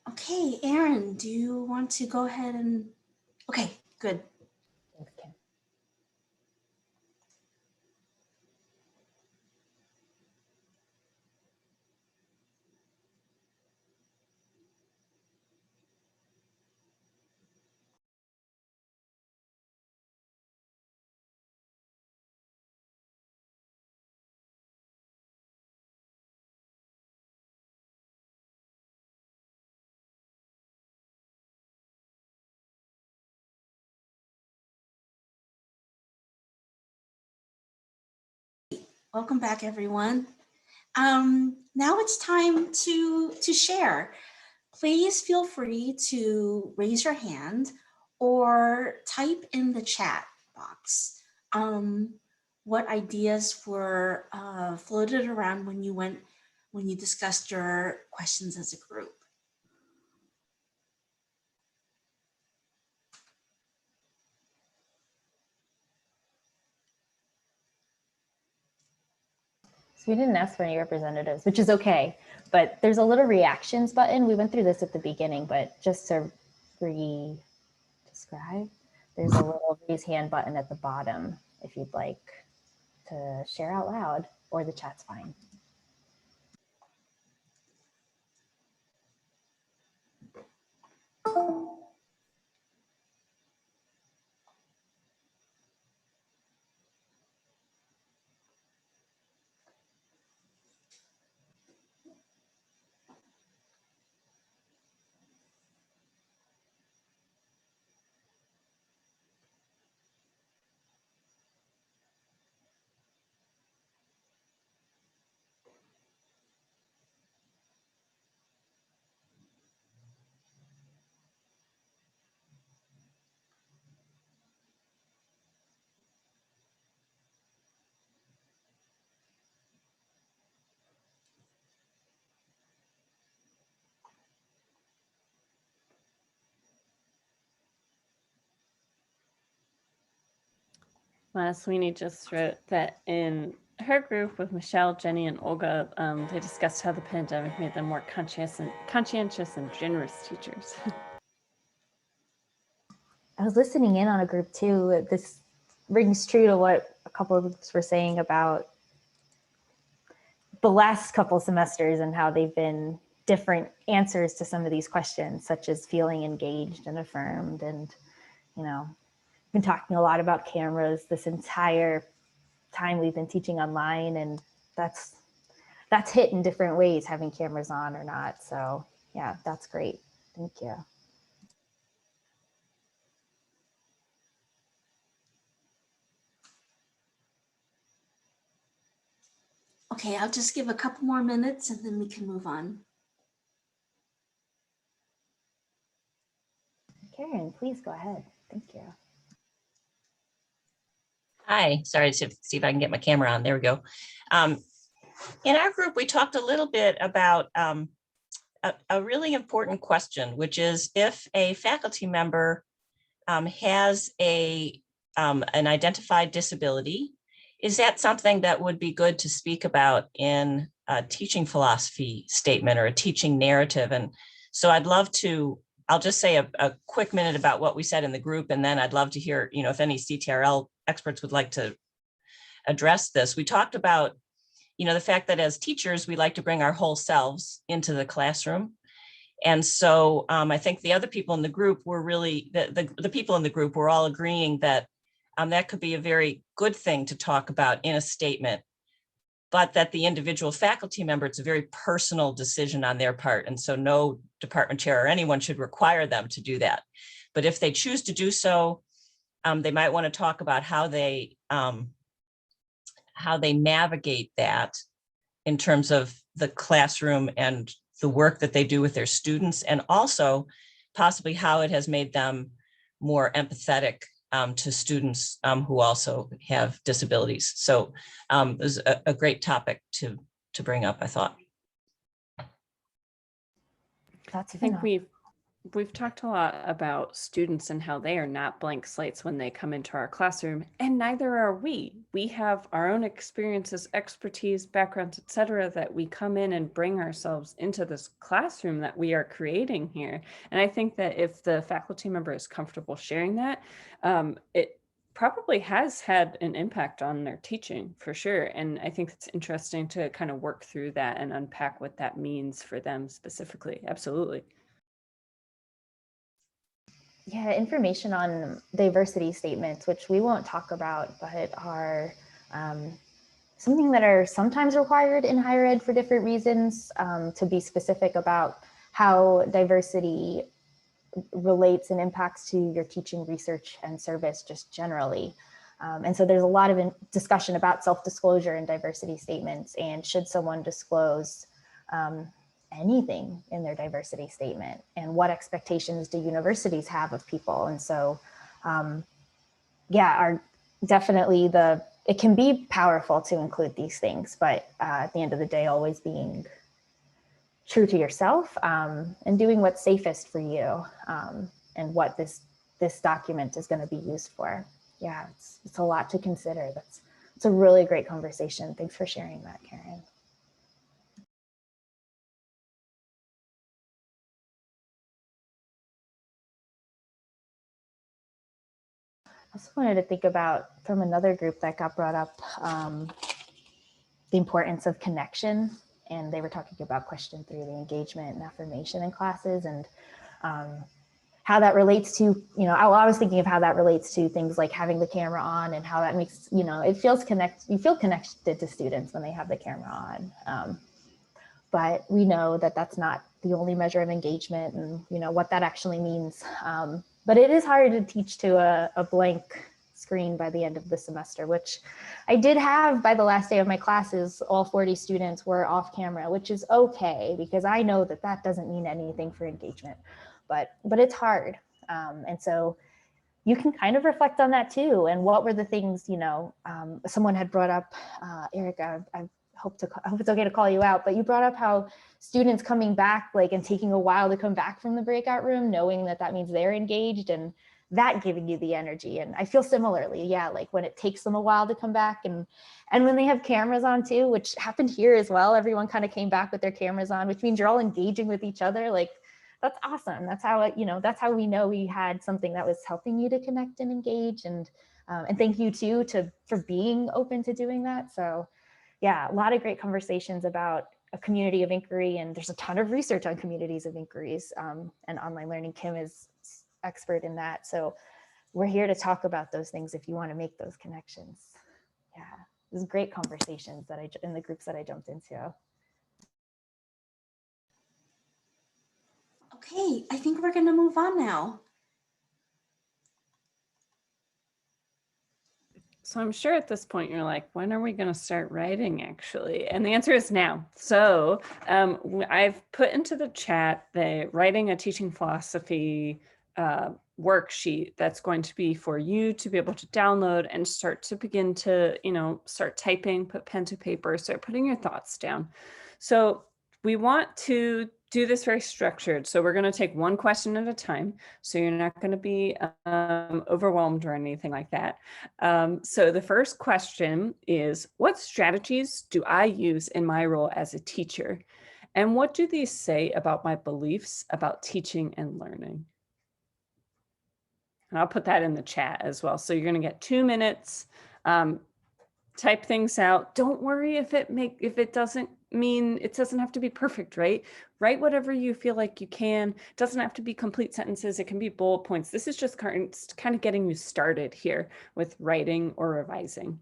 [SPEAKER 1] Okay, Erin, do you want to go ahead and, okay, good.
[SPEAKER 3] Thanks, Kim.
[SPEAKER 1] Welcome back, everyone. Now it's time to share. Please feel free to raise your hand or type in the chat box what ideas were floated around when you discussed your questions as a group.
[SPEAKER 3] So we didn't ask for any representatives, which is okay, but there's a little reactions button. We went through this at the beginning, but just to re-describe, there's a little raise hand button at the bottom if you'd like to share out loud, or the chat's fine.
[SPEAKER 9] Sweeney just wrote that in her group with Michelle, Jenny, and Olga, they discussed how the pandemic made them more conscientious and generous teachers.
[SPEAKER 3] I was listening in on a group too. This rings true to what a couple of groups were saying about the last couple semesters and how they've been different answers to some of these questions, such as feeling engaged and affirmed. And, you know, been talking a lot about cameras this entire time we've been teaching online, and that's hit in different ways, having cameras on or not. So yeah, that's great. Thank you.
[SPEAKER 1] Okay, I'll just give a couple more minutes and then we can move on.
[SPEAKER 3] Karen, please go ahead. Thank you.
[SPEAKER 2] Hi, sorry to see if I can get my camera on. There we go. In our group, we talked a little bit about a really important question, which is if a faculty member has an identified disability, is that something that would be good to speak about in a teaching philosophy statement or a teaching narrative? And so I'd love to, I'll just say a quick minute about what we said in the group, and then I'd love to hear, if any CTRL experts would like to address this. We talked about, the fact that as teachers, we like to bring our whole selves into the classroom. And so I think the other people in the group were really, the people in the group were all agreeing that that could be a very good thing to talk about in a statement, but that the individual faculty member, it's a very personal decision on their part. And so no department chair or anyone should require them to do that. But if they choose to do so, they might want to talk about how they navigate that in terms of the classroom and the work that they do with their students, and also possibly how it has made them more empathetic to students who also have disabilities. So it was a great topic to bring up, I thought.
[SPEAKER 3] I
[SPEAKER 9] think we've talked a lot about students and how they are not blank slates when they come into our classroom, and neither are we. We have our own experiences, expertise, backgrounds, etc., that we come in and bring ourselves into this classroom that we are creating here. And I think that if the faculty member is comfortable sharing that, it probably has had an impact on their teaching for sure. And I think it's interesting to kind of work through that and unpack what that means for them specifically. Absolutely.
[SPEAKER 3] Yeah, information on diversity statements, which we won't talk about, but are something that are sometimes required in higher ed for different reasons, to be specific about how diversity relates and impacts to your teaching, research, and service just generally. And so there's a lot of discussion about self-disclosure and diversity statements, and should someone disclose anything in their diversity statement, and what expectations do universities have of people? And so, yeah, definitely it can be powerful to include these things, but at the end of the day, always being true to yourself and doing what's safest for you, and what this document is going to be used for. Yeah, it's a lot to consider. It's a really great conversation. Thanks for sharing that, Karen. I also wanted to think about, from another group that got brought up, the importance of connection. And they were talking about question 3, the engagement and affirmation in classes, and how that relates to, I was thinking of how that relates to things like having the camera on, and how that makes, you feel connected to students when they have the camera on. But we know that that's not the only measure of engagement, and what that actually means. But it is hard to teach to a blank screen by the end of the semester, which I did have by the last day of my classes. All 40 students were off camera, which is okay, because I know that that doesn't mean anything for engagement, but it's hard. And so you can kind of reflect on that too. And what were the things, someone had brought up, Erica, I hope it's okay to call you out, but you brought up how students coming back, and taking a while to come back from the breakout room, knowing that means they're engaged, and that giving you the energy. And I feel similarly, yeah, when it takes them a while to come back, and when they have cameras on too, which happened here as well. Everyone kind of came back with their cameras on, which means you're all engaging with each other. That's awesome. That's how that's how we know we had something that was helping you to connect and engage. And thank you too for being open to doing that. So yeah, a lot of great conversations about a community of inquiry, and there's a ton of research on communities of inquiries and online learning. Kim is expert in that. So we're here to talk about those things if you want to make those connections. Yeah, it was great conversations in the groups that I jumped into.
[SPEAKER 1] Okay, I think we're going to move on now.
[SPEAKER 9] So I'm sure at this point you're like, when are we going to start writing actually? And the answer is now. So I've put into the chat the writing a teaching philosophy worksheet that's going to be for you to be able to download and start to begin to, start typing, put pen to paper, start putting your thoughts down. So we want to do this very structured. So we're going to take one question at a time. So you're not going to be overwhelmed or anything like that. So the first question is, what strategies do I use in my role as a teacher? And what do these say about my beliefs about teaching and learning? And I'll put that in the chat as well. So you're going to get 2 minutes. Type things out. Don't worry if it doesn't mean it doesn't have to be perfect, right? Write whatever you feel like you can. It doesn't have to be complete sentences. It can be bullet points. This is just kind of getting you started here with writing or revising.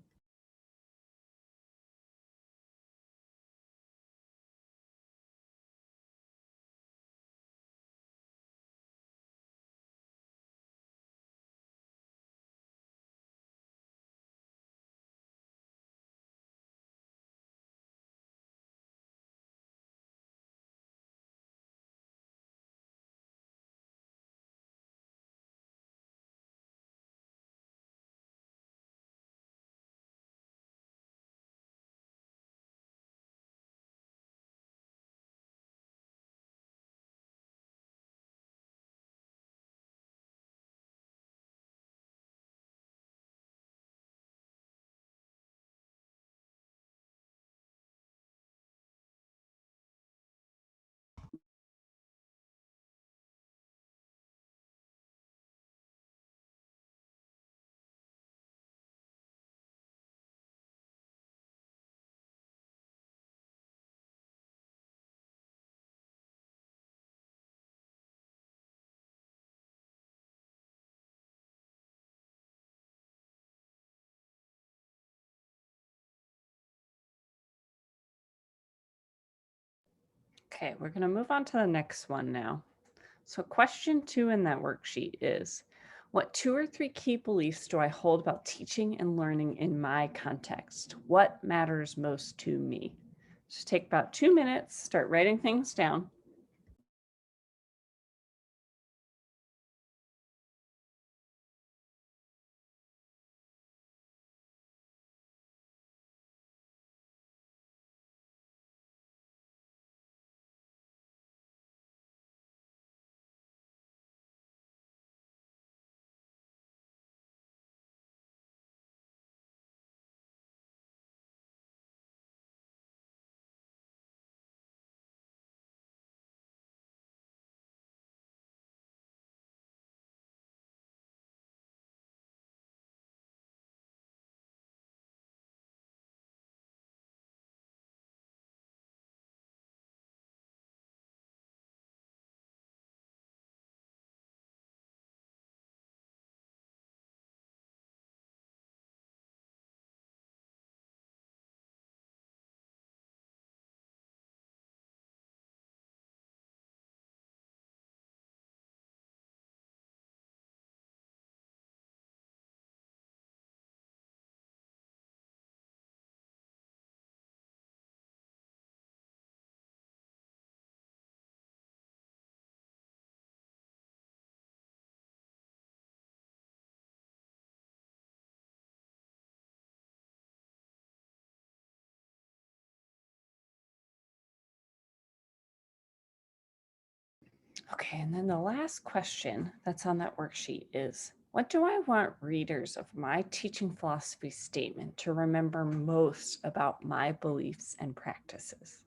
[SPEAKER 9] Okay, we're going to move on to the next one now. So question 2 in that worksheet is, what 2 or 3 key beliefs do I hold about teaching and learning in my context? What matters most to me? Just take about 2 minutes, start writing things down. Okay, and then the last question that's on that worksheet is, what do I want readers of my teaching philosophy statement to remember most about my beliefs and practices?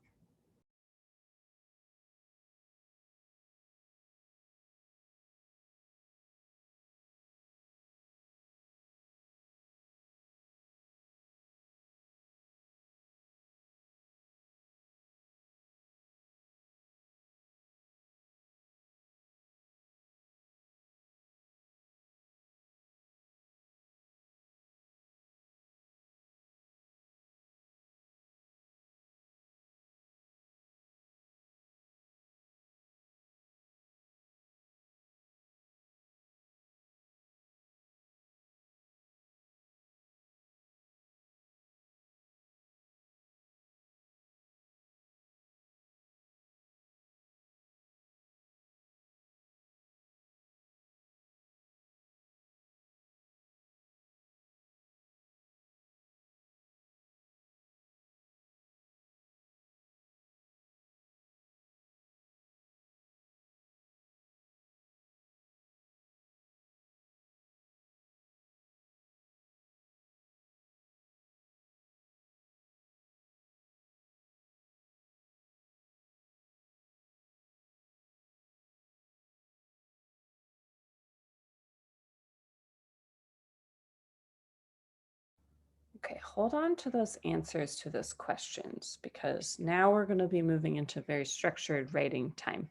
[SPEAKER 9] Okay, hold on to those answers to those questions because now we're going to be moving into very structured writing time.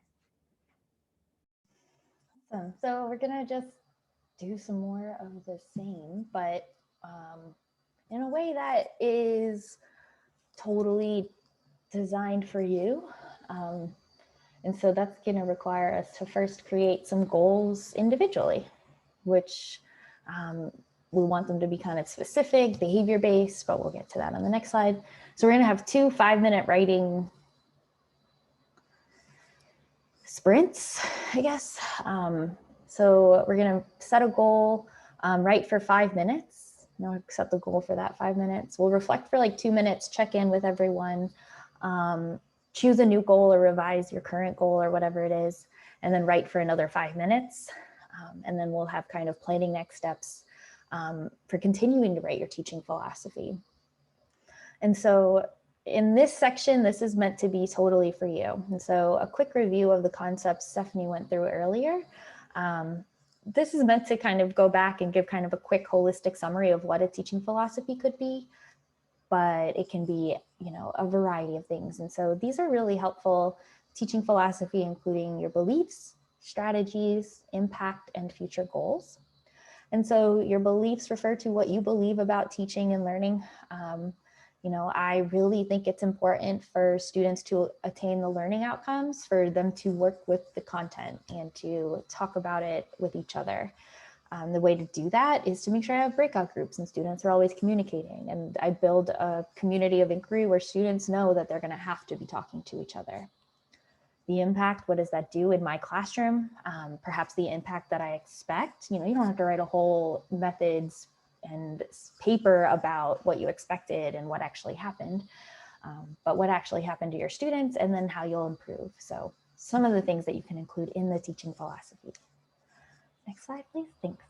[SPEAKER 3] Awesome. So we're gonna just do some more of the same, but in a way that is totally designed for you. And so that's gonna require us to first create some goals individually, which we want them to be kind of specific, behavior-based, but we'll get to that on the next slide. So we're gonna have 2 5-minute writing sprints, I guess. So we're gonna set a goal, write for 5 minutes. Set the goal for that 5 minutes. We'll reflect for like 2 minutes, check in with everyone, choose a new goal or revise your current goal or whatever it is, and then write for another 5 minutes. And then we'll have kind of planning next steps for continuing to write your teaching philosophy. And so in this section, this is meant to be totally for you. And so a quick review of the concepts Stephanie went through earlier. This is meant to kind of go back and give kind of a quick holistic summary of what a teaching philosophy could be, but it can be, you know, a variety of things. And so these are really helpful teaching philosophy, including your beliefs, strategies, impact, and future goals. And so your beliefs refer to what you believe about teaching and learning. You know, I really think it's important for students to attain the learning outcomes, for them to work with the content and to talk about it with each other. The way to do that is to make sure I have breakout groups and students are always communicating. And I build a community of inquiry where students know that they're going to have to be talking to each other. The impact, what does that do in my classroom? Perhaps the impact that I expect. You know, you don't have to write a whole methods and paper about what you expected and what actually happened, but what actually happened to your students and then how you'll improve. So some of the things that you can include in the teaching philosophy. Next slide, please. Thanks.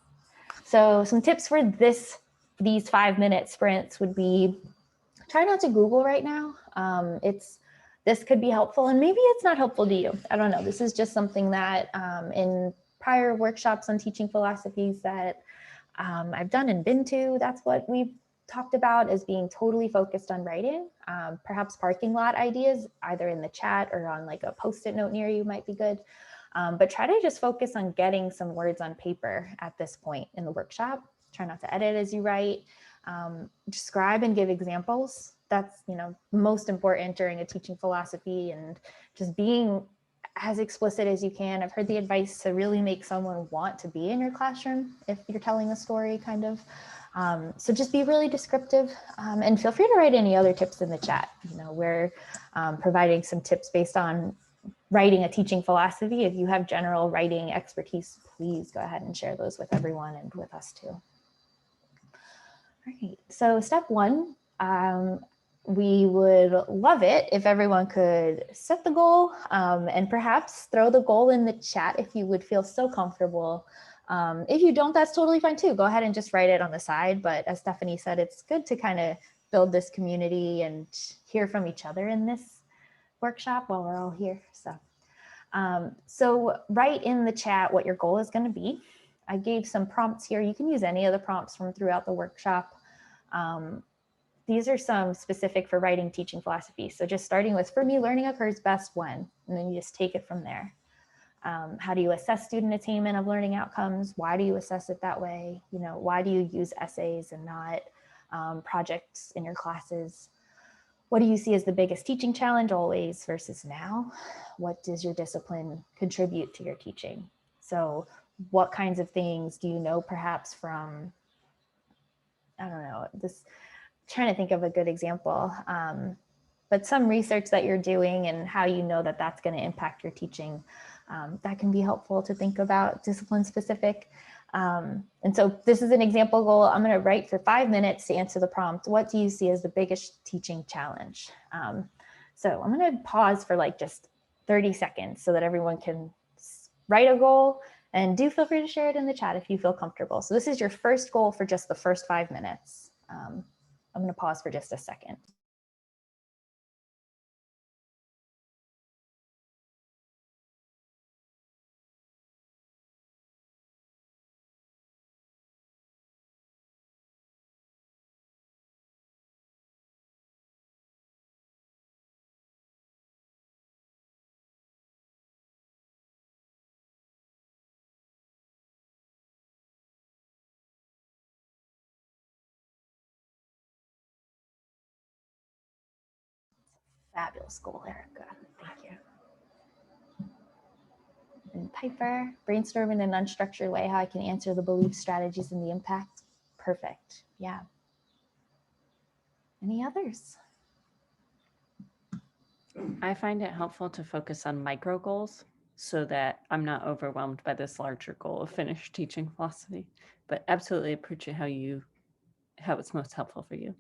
[SPEAKER 3] So some tips for these 5-minute sprints would be, try not to Google right now. This could be helpful and maybe it's not helpful to you. I don't know. This is just something that in prior workshops on teaching philosophies that I've done and been to, that's what we've talked about as being totally focused on writing. Perhaps parking lot ideas, either in the chat or on like a Post-it note near you might be good. But try to just focus on getting some words on paper at this point in the workshop. Try not to edit as you write. Describe and give examples. That's, you know, most important during a teaching philosophy, and just being as explicit as you can. I've heard the advice to really make someone want to be in your classroom if you're telling a story, kind of. So just be really descriptive, and feel free to write any other tips in the chat. You know, we're providing some tips based on writing a teaching philosophy. If you have general writing expertise, please go ahead and share those with everyone and with us too. All right, so step 1, we would love it if everyone could set the goal and perhaps throw the goal in the chat if you would feel so comfortable. If you don't, that's totally fine too. Go ahead and just write it on the side. But as Stephanie said, it's good to kind of build this community and hear from each other in this workshop while we're all here. So write in the chat what your goal is going to be. I gave some prompts here. You can use any of the prompts from throughout the workshop. These are some specific for writing teaching philosophy. So just starting with, for me, learning occurs best when, and then you just take it from there. How do you assess student attainment of learning outcomes? Why do you assess it that way? You know, why do you use essays and not projects in your classes? What do you see as the biggest teaching challenge always versus now? What does your discipline contribute to your teaching? So what kinds of things do you know perhaps from, I don't know, this, trying to think of a good example, but some research that you're doing and how you know that that's going to impact your teaching. That can be helpful to think about, discipline specific. And so this is an example goal. I'm going to write for 5 minutes to answer the prompt. What do you see as the biggest teaching challenge? So I'm going to pause for like just 30 seconds so that everyone can write a goal, and do feel free to share it in the chat if you feel comfortable. So this is your first goal for just the first 5 minutes. I'm going to pause for just a second. Fabulous goal, Erica. Thank you. And Piper, brainstorm in an unstructured way how I can answer the belief strategies and the impact. Perfect. Yeah. Any others?
[SPEAKER 9] I find it helpful to focus on micro goals so that I'm not overwhelmed by this larger goal of finished teaching philosophy, but absolutely appreciate how it's most helpful for you.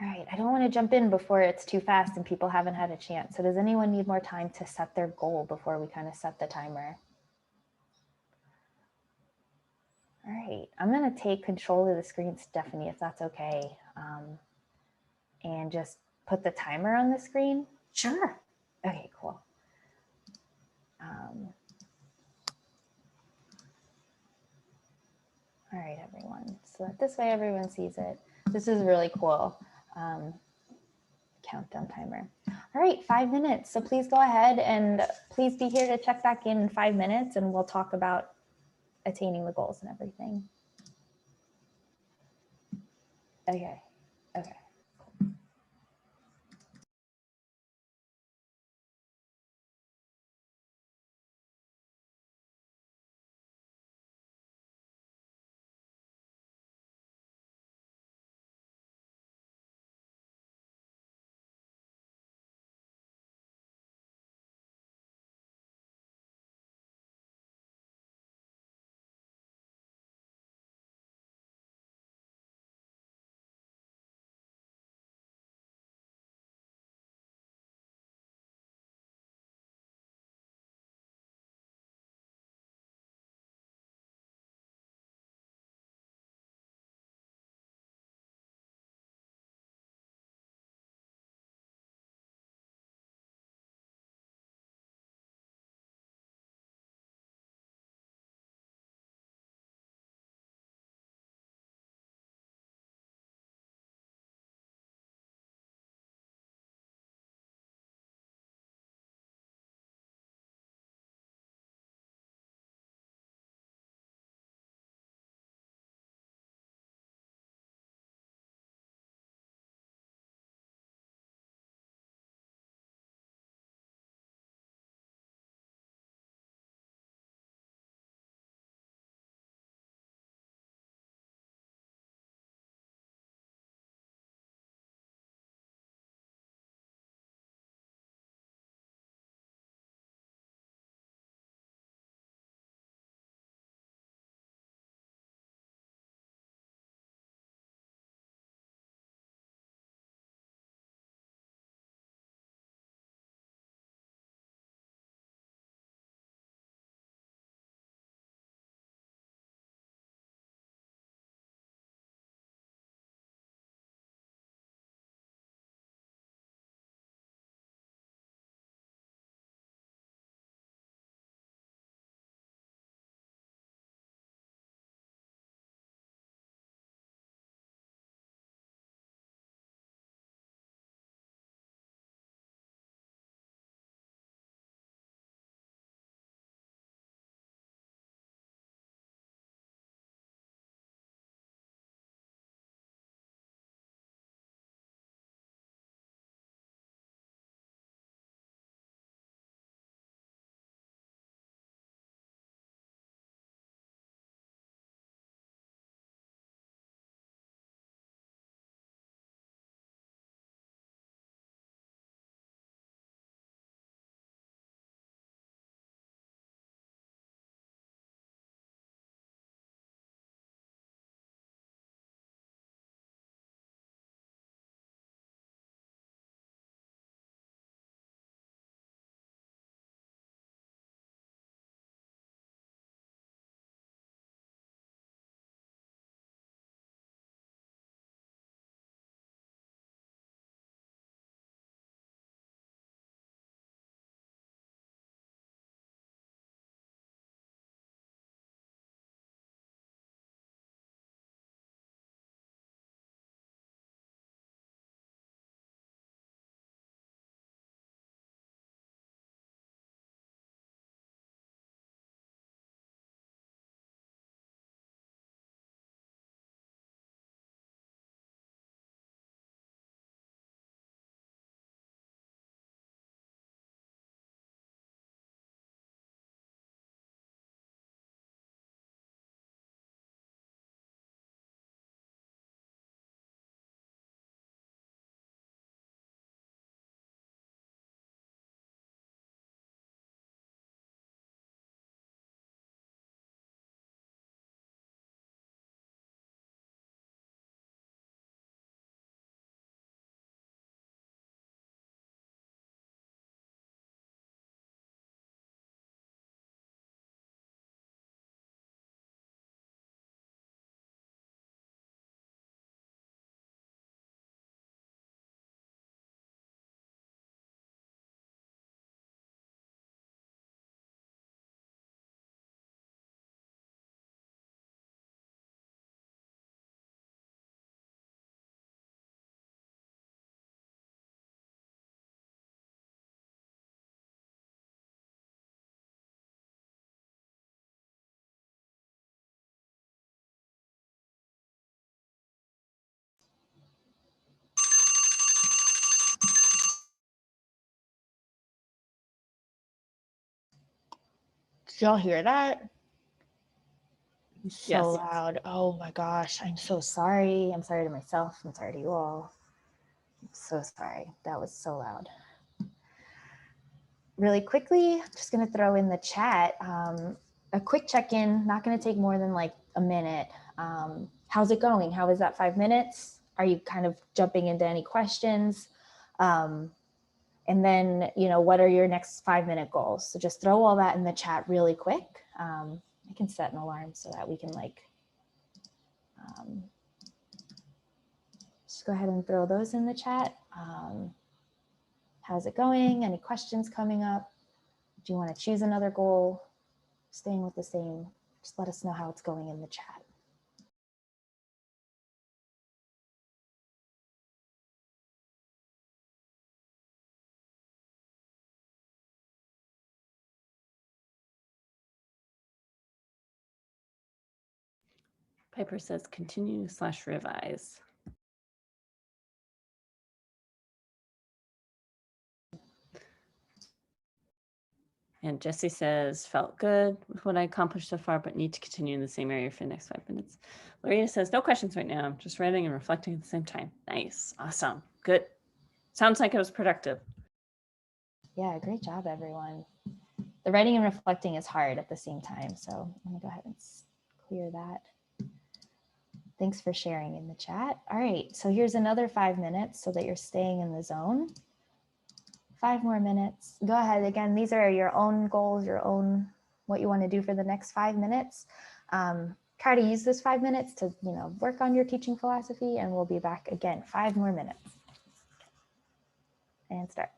[SPEAKER 3] All right, I don't want to jump in before it's too fast and people haven't had a chance. So does anyone need more time to set their goal before we kind of set the timer? All right, I'm going to take control of the screen, Stephanie, if that's okay, and just put the timer on the screen.
[SPEAKER 1] Sure.
[SPEAKER 3] Okay, cool. All right, everyone. So that this way everyone sees it. This is really cool. Countdown timer. All right, 5 minutes. So please go ahead and please be here to check back in 5 minutes and we'll talk about attaining the goals and everything. Okay, okay. Did y'all hear that? So
[SPEAKER 9] Yes.
[SPEAKER 3] loud. Oh my gosh. I'm so sorry. I'm sorry to myself. I'm sorry to you all. I'm so sorry. That was so loud. Really quickly, just going to throw in the chat a quick check-in, not going to take more than like a minute. How's it going? How is that 5 minutes? Are you kind of jumping into any questions? And then, you know, what are your next 5-minute goals? So just throw all that in the chat really quick. I can set an alarm so that we can like, just go ahead and throw those in the chat. How's it going? Any questions coming up? Do you want to choose another goal? Staying with the same? Just let us know how it's going in the chat.
[SPEAKER 9] Piper says continue/revise. And Jesse says, felt good with what I accomplished so far, but need to continue in the same area for the next 5 minutes. Lorena says, no questions right now. Just writing and reflecting at the same time. Nice. Awesome. Good. Sounds like it was productive.
[SPEAKER 3] Yeah, great job, everyone. The writing and reflecting is hard at the same time. So I'm gonna go ahead and clear that. Thanks for sharing in the chat. All right, so here's another 5 minutes so that you're staying in the zone. 5 more minutes. Go ahead. Again, these are your own goals, your own, what you want to do for the next 5 minutes. Try to use this 5 minutes to, you know, work on your teaching philosophy, and we'll be back again. 5 more minutes. And start.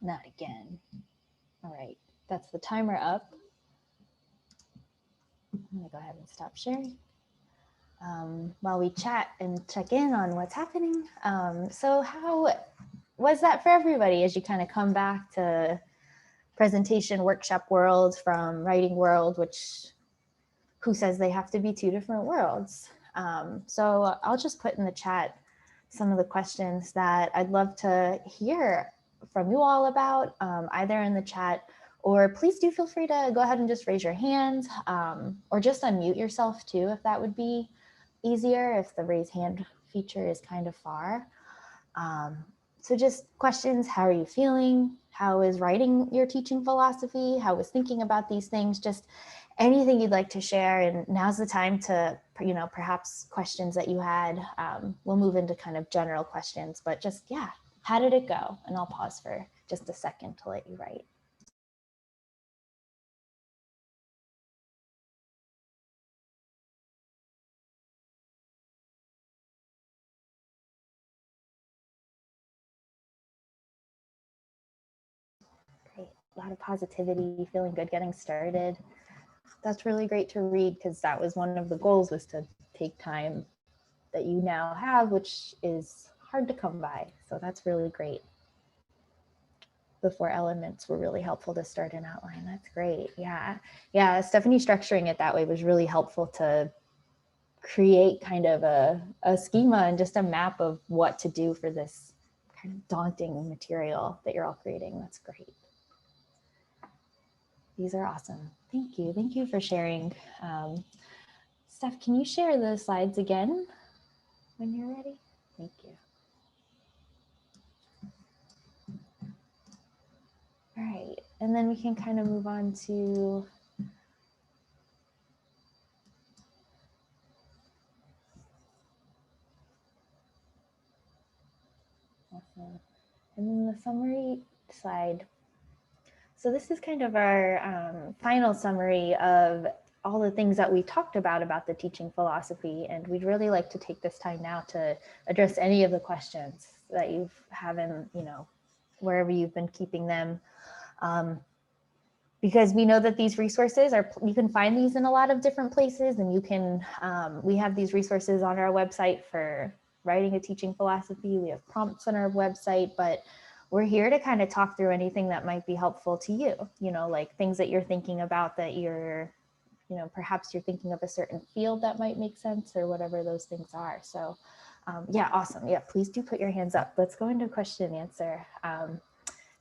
[SPEAKER 3] Not again. All right, that's the timer up. I'm gonna go ahead and stop sharing while we chat and check in on what's happening. So how was that for everybody as you kind of come back to presentation workshop world from writing world, which who says they have to be two different worlds? So I'll just put in the chat some of the questions that I'd love to hear from you all about, either in the chat, or please do feel free to go ahead and just raise your hand, or just unmute yourself too, if that would be easier, if the raise hand feature is kind of far. So just questions, how are you feeling? How is writing your teaching philosophy? How is thinking about these things? Just anything you'd like to share. And now's the time to, perhaps questions that you had. We'll move into kind of general questions, but just, yeah, how did it go? And I'll pause for just a second to let you write. Great, a lot of positivity, feeling good getting started. That's really great to read, because that was one of the goals, was to take time that you now have, which is hard to come by. So that's really great. The 4 elements were really helpful to start an outline. That's great. Yeah, Stephanie structuring it that way was really helpful to create kind of a schema and just a map of what to do for this kind of daunting material that you're all creating. That's great. These are awesome. Thank you. Thank you for sharing. Steph, can you share the slides again when you're ready? Thank you. All right, and then we can kind of move on to awesome. And then the summary slide. So this is kind of our final summary of all the things that we talked about the teaching philosophy. And we'd really like to take this time now to address any of the questions that you have in, wherever you've been keeping them. Because we know that these resources you can find these in a lot of different places, and you can, we have these resources on our website for writing a teaching philosophy. We have prompts on our website, but we're here to kind of talk through anything that might be helpful to you, like things that you're thinking about that you're, perhaps you're thinking of a certain field that might make sense, or whatever those things are. So yeah, awesome. Yeah, please do put your hands up. Let's go into question and answer.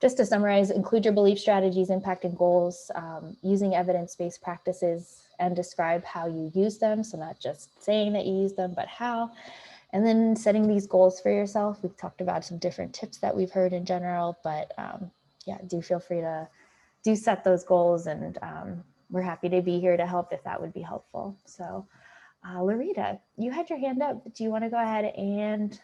[SPEAKER 3] Just to summarize, include your belief strategies, impact, and goals, using evidence-based practices, and describe how you use them. So not just saying that you use them, but how. And then setting these goals for yourself. We've talked about some different tips that we've heard in general, but yeah, do feel free to set those goals, and we're happy to be here to help if that would be helpful. So Larita, you had your hand up. Do you want to go ahead and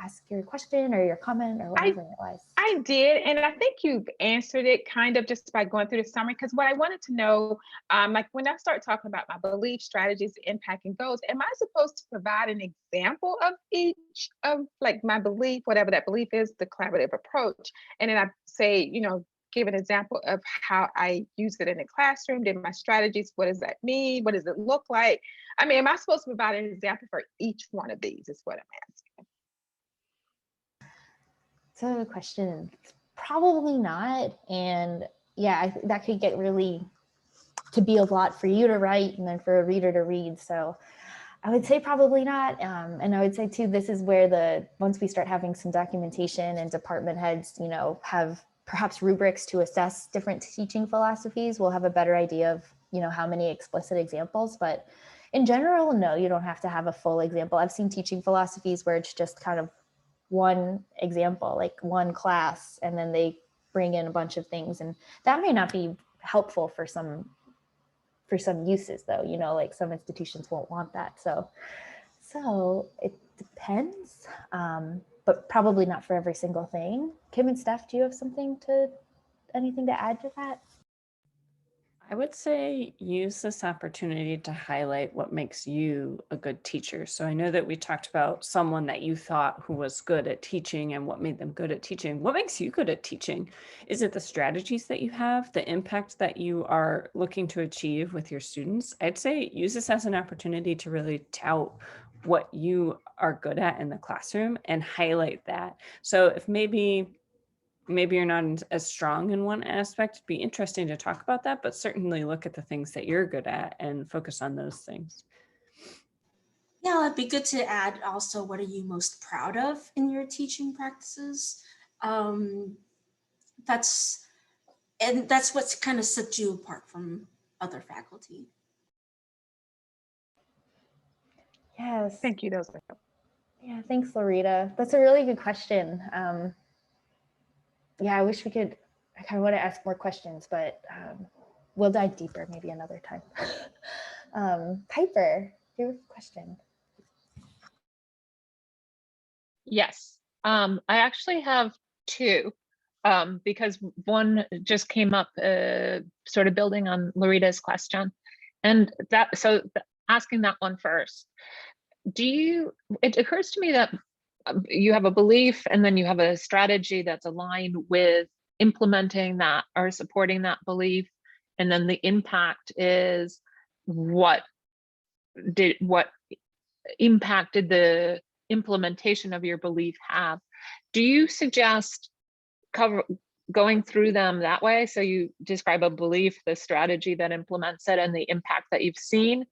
[SPEAKER 3] ask your question or your comment or whatever it was?
[SPEAKER 10] I did, and I think you've answered it kind of just by going through the summary, because what I wanted to know, like when I start talking about my belief strategies, impact, and goals, am I supposed to provide an example of each of like my belief, whatever that belief is, the collaborative approach, and then I say, give an example of how I use it in the classroom, then my strategies, what does that mean? What does it look like? I mean, am I supposed to provide an example for each one of these is what I'm asking.
[SPEAKER 3] So the question, probably not. And yeah, that could get really to be a lot for you to write and then for a reader to read. So I would say probably not. And I would say too, this is where once we start having some documentation and department heads, have perhaps rubrics to assess different teaching philosophies, we'll have a better idea of, how many explicit examples. But in general, no, you don't have to have a full example. I've seen teaching philosophies where it's just kind of one example, like one class, and then they bring in a bunch of things, and that may not be helpful for some uses though, like some institutions won't want that. So it depends, but probably not for every single thing. Kim and Steph, do you have anything to add to that?
[SPEAKER 9] I would say use this opportunity to highlight what makes you a good teacher. So I know that we talked about someone that you thought who was good at teaching and what made them good at teaching. What makes you good at teaching? Is it the strategies that you have, the impact that you are looking to achieve with your students? I'd say use this as an opportunity to really tout what you are good at in the classroom and highlight that. So if maybe you're not as strong in one aspect, it'd be interesting to talk about that, but certainly look at the things that you're good at and focus on those things.
[SPEAKER 1] Yeah, it'd be good to add also, what are you most proud of in your teaching practices? Um, that's what's kind of set you apart from other faculty.
[SPEAKER 3] Yes.
[SPEAKER 10] Thank you. Those are
[SPEAKER 3] Yeah, thanks, Loretta. That's a really good question. Yeah, I wish we could, I kind of want to ask more questions, but we'll dive deeper maybe another time. Piper, your question.
[SPEAKER 10] Yes, I actually have two, because one just came up, sort of building on Loretta's question, and asking that one first. It occurs to me that you have a belief and then you have a strategy that's aligned with implementing that or supporting that belief, and then the impact is what impact did the implementation of your belief have? Do you suggest going through them that way? So you describe a belief, the strategy that implements it, and the impact that you've seen,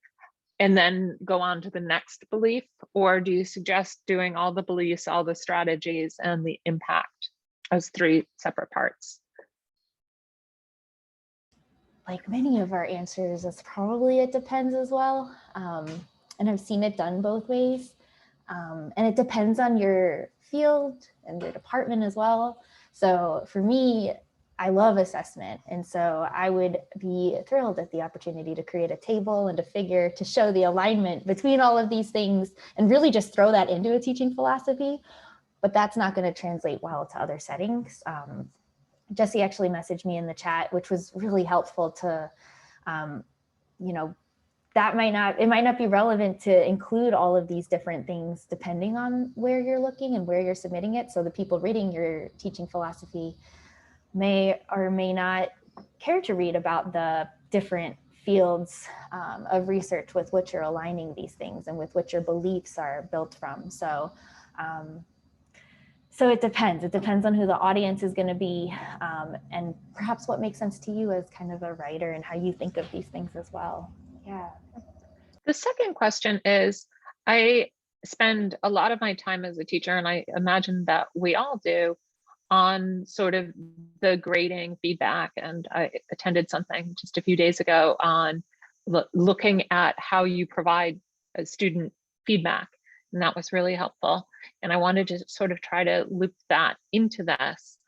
[SPEAKER 10] and then go on to the next belief? Or do you suggest doing all the beliefs, all the strategies, and the impact as three separate parts?
[SPEAKER 3] Like many of our answers, it's probably it depends as well. And I've seen it done both ways. And it depends on your field and your department as well. So for me, I love assessment. And so I would be thrilled at the opportunity to create a table and a figure to show the alignment between all of these things and really just throw that into a teaching philosophy. But that's not going to translate well to other settings. Jesse actually messaged me in the chat, which was really helpful to, you know, it might not be relevant to include all of these different things depending on where you're looking and where you're submitting it. So the people reading your teaching philosophy may or may not care to read about the different fields of research with which you're aligning these things and with which your beliefs are built from. So it depends. It depends on who the audience is going to be, and perhaps what makes sense to you as kind of a writer and how you think of these things as well. Yeah.
[SPEAKER 10] The second question is, I spend a lot of my time as a teacher, and I imagine that we all do, on sort of the grading feedback. And I attended something just a few days ago on looking at how you provide a student feedback. And that was really helpful. And I wanted to sort of try to loop that into this.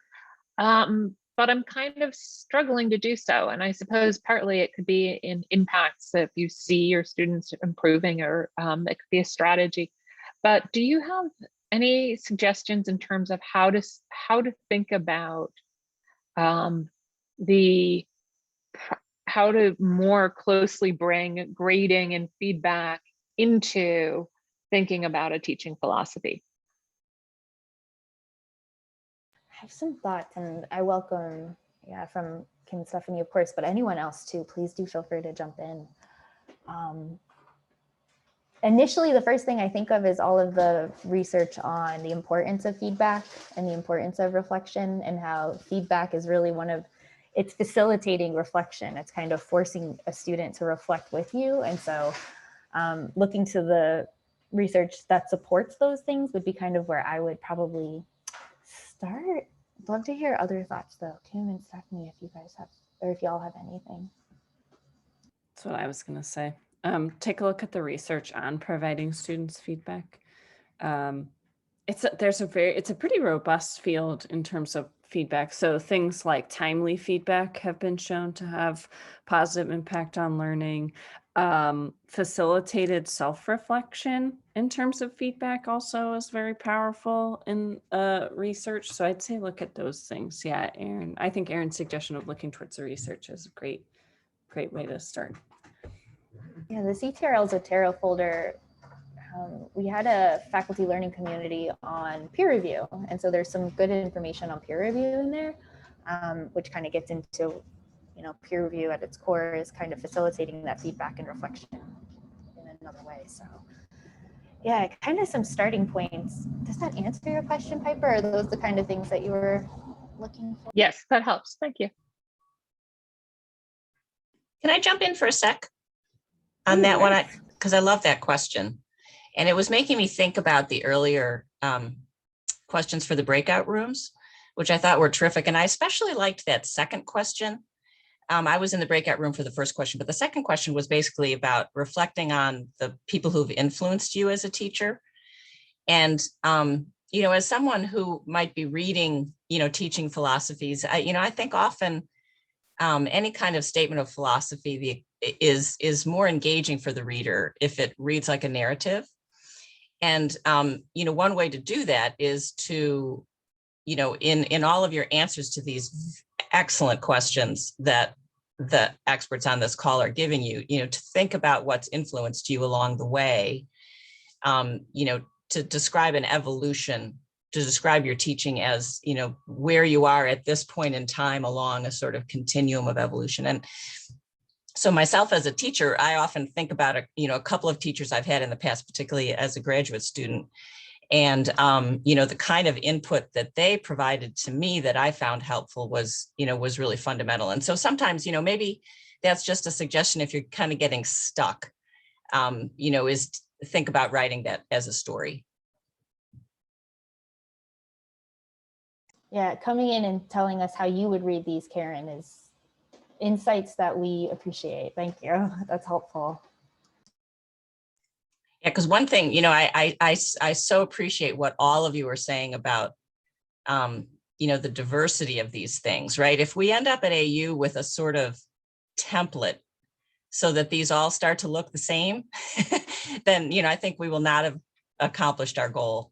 [SPEAKER 10] But I'm kind of struggling to do so. And I suppose partly it could be in impacts if you see your students improving, or it could be a strategy. But do you have any suggestions in terms of how to think about how to more closely bring grading and feedback into thinking about a teaching philosophy?
[SPEAKER 3] I have some thoughts, and I welcome, from Kim and Stephanie, of course, but anyone else too, please do feel free to jump in. Initially, the first thing I think of is all of the research on the importance of feedback and the importance of reflection, and how feedback is really it's facilitating reflection. It's kind of forcing a student to reflect with you. And so looking to the research that supports those things would be kind of where I would probably start. I'd love to hear other thoughts though, Kim and Stephanie, if you guys have, or if y'all have anything.
[SPEAKER 9] That's what I was going to say. Take a look at the research on providing students feedback. It's a pretty robust field in terms of feedback. So things like timely feedback have been shown to have positive impact on learning. Facilitated self-reflection in terms of feedback also is very powerful in research. So I'd say look at those things. Yeah, Aaron, I think Aaron's suggestion of looking towards the research is a great great way to start.
[SPEAKER 3] Yeah, the CTRL Zotero folder, we had a faculty learning community on peer review. And so there's some good information on peer review in there, which kind of gets into, you know, peer review at its core is kind of facilitating that feedback and reflection in another way. So yeah, kind of some starting points. Does that answer your question, Piper? Are those the kind of things that you were looking for?
[SPEAKER 10] Yes, that helps. Thank you.
[SPEAKER 2] Can I jump in for a sec on that one? Because I love that question. And it was making me think about the earlier questions for the breakout rooms, which I thought were terrific. And I especially liked that second question. I was in the breakout room for the first question, but the second question was basically about reflecting on the people who've influenced you as a teacher. And, you know, as someone who might be reading, you know, teaching philosophies, I think often any kind of statement of philosophy is more engaging for the reader if it reads like a narrative. And, you know, one way to do that is to, you know, in all of your answers to these excellent questions that the experts on this call are giving you, you know, to think about what's influenced you along the way, you know, to describe an evolution, to describe your teaching as, you know, where you are at this point in time along a sort of continuum of evolution. And so myself as a teacher, I often think about, you know, a couple of teachers I've had in the past, particularly as a graduate student. And, you know, the kind of input that they provided to me that I found helpful was, you know, was really fundamental. And so sometimes, you know, maybe that's just a suggestion if you're kind of getting stuck, you know, is think about writing that as a story.
[SPEAKER 3] Yeah, coming in and telling us how you would read these, Karen, is insights that we appreciate. Thank you. That's helpful.
[SPEAKER 2] Yeah, because one thing, you know, I so appreciate what all of you are saying about, you know, the diversity of these things, right? If we end up at AU with a sort of template so that these all start to look the same, then, you know, I think we will not have accomplished our goal.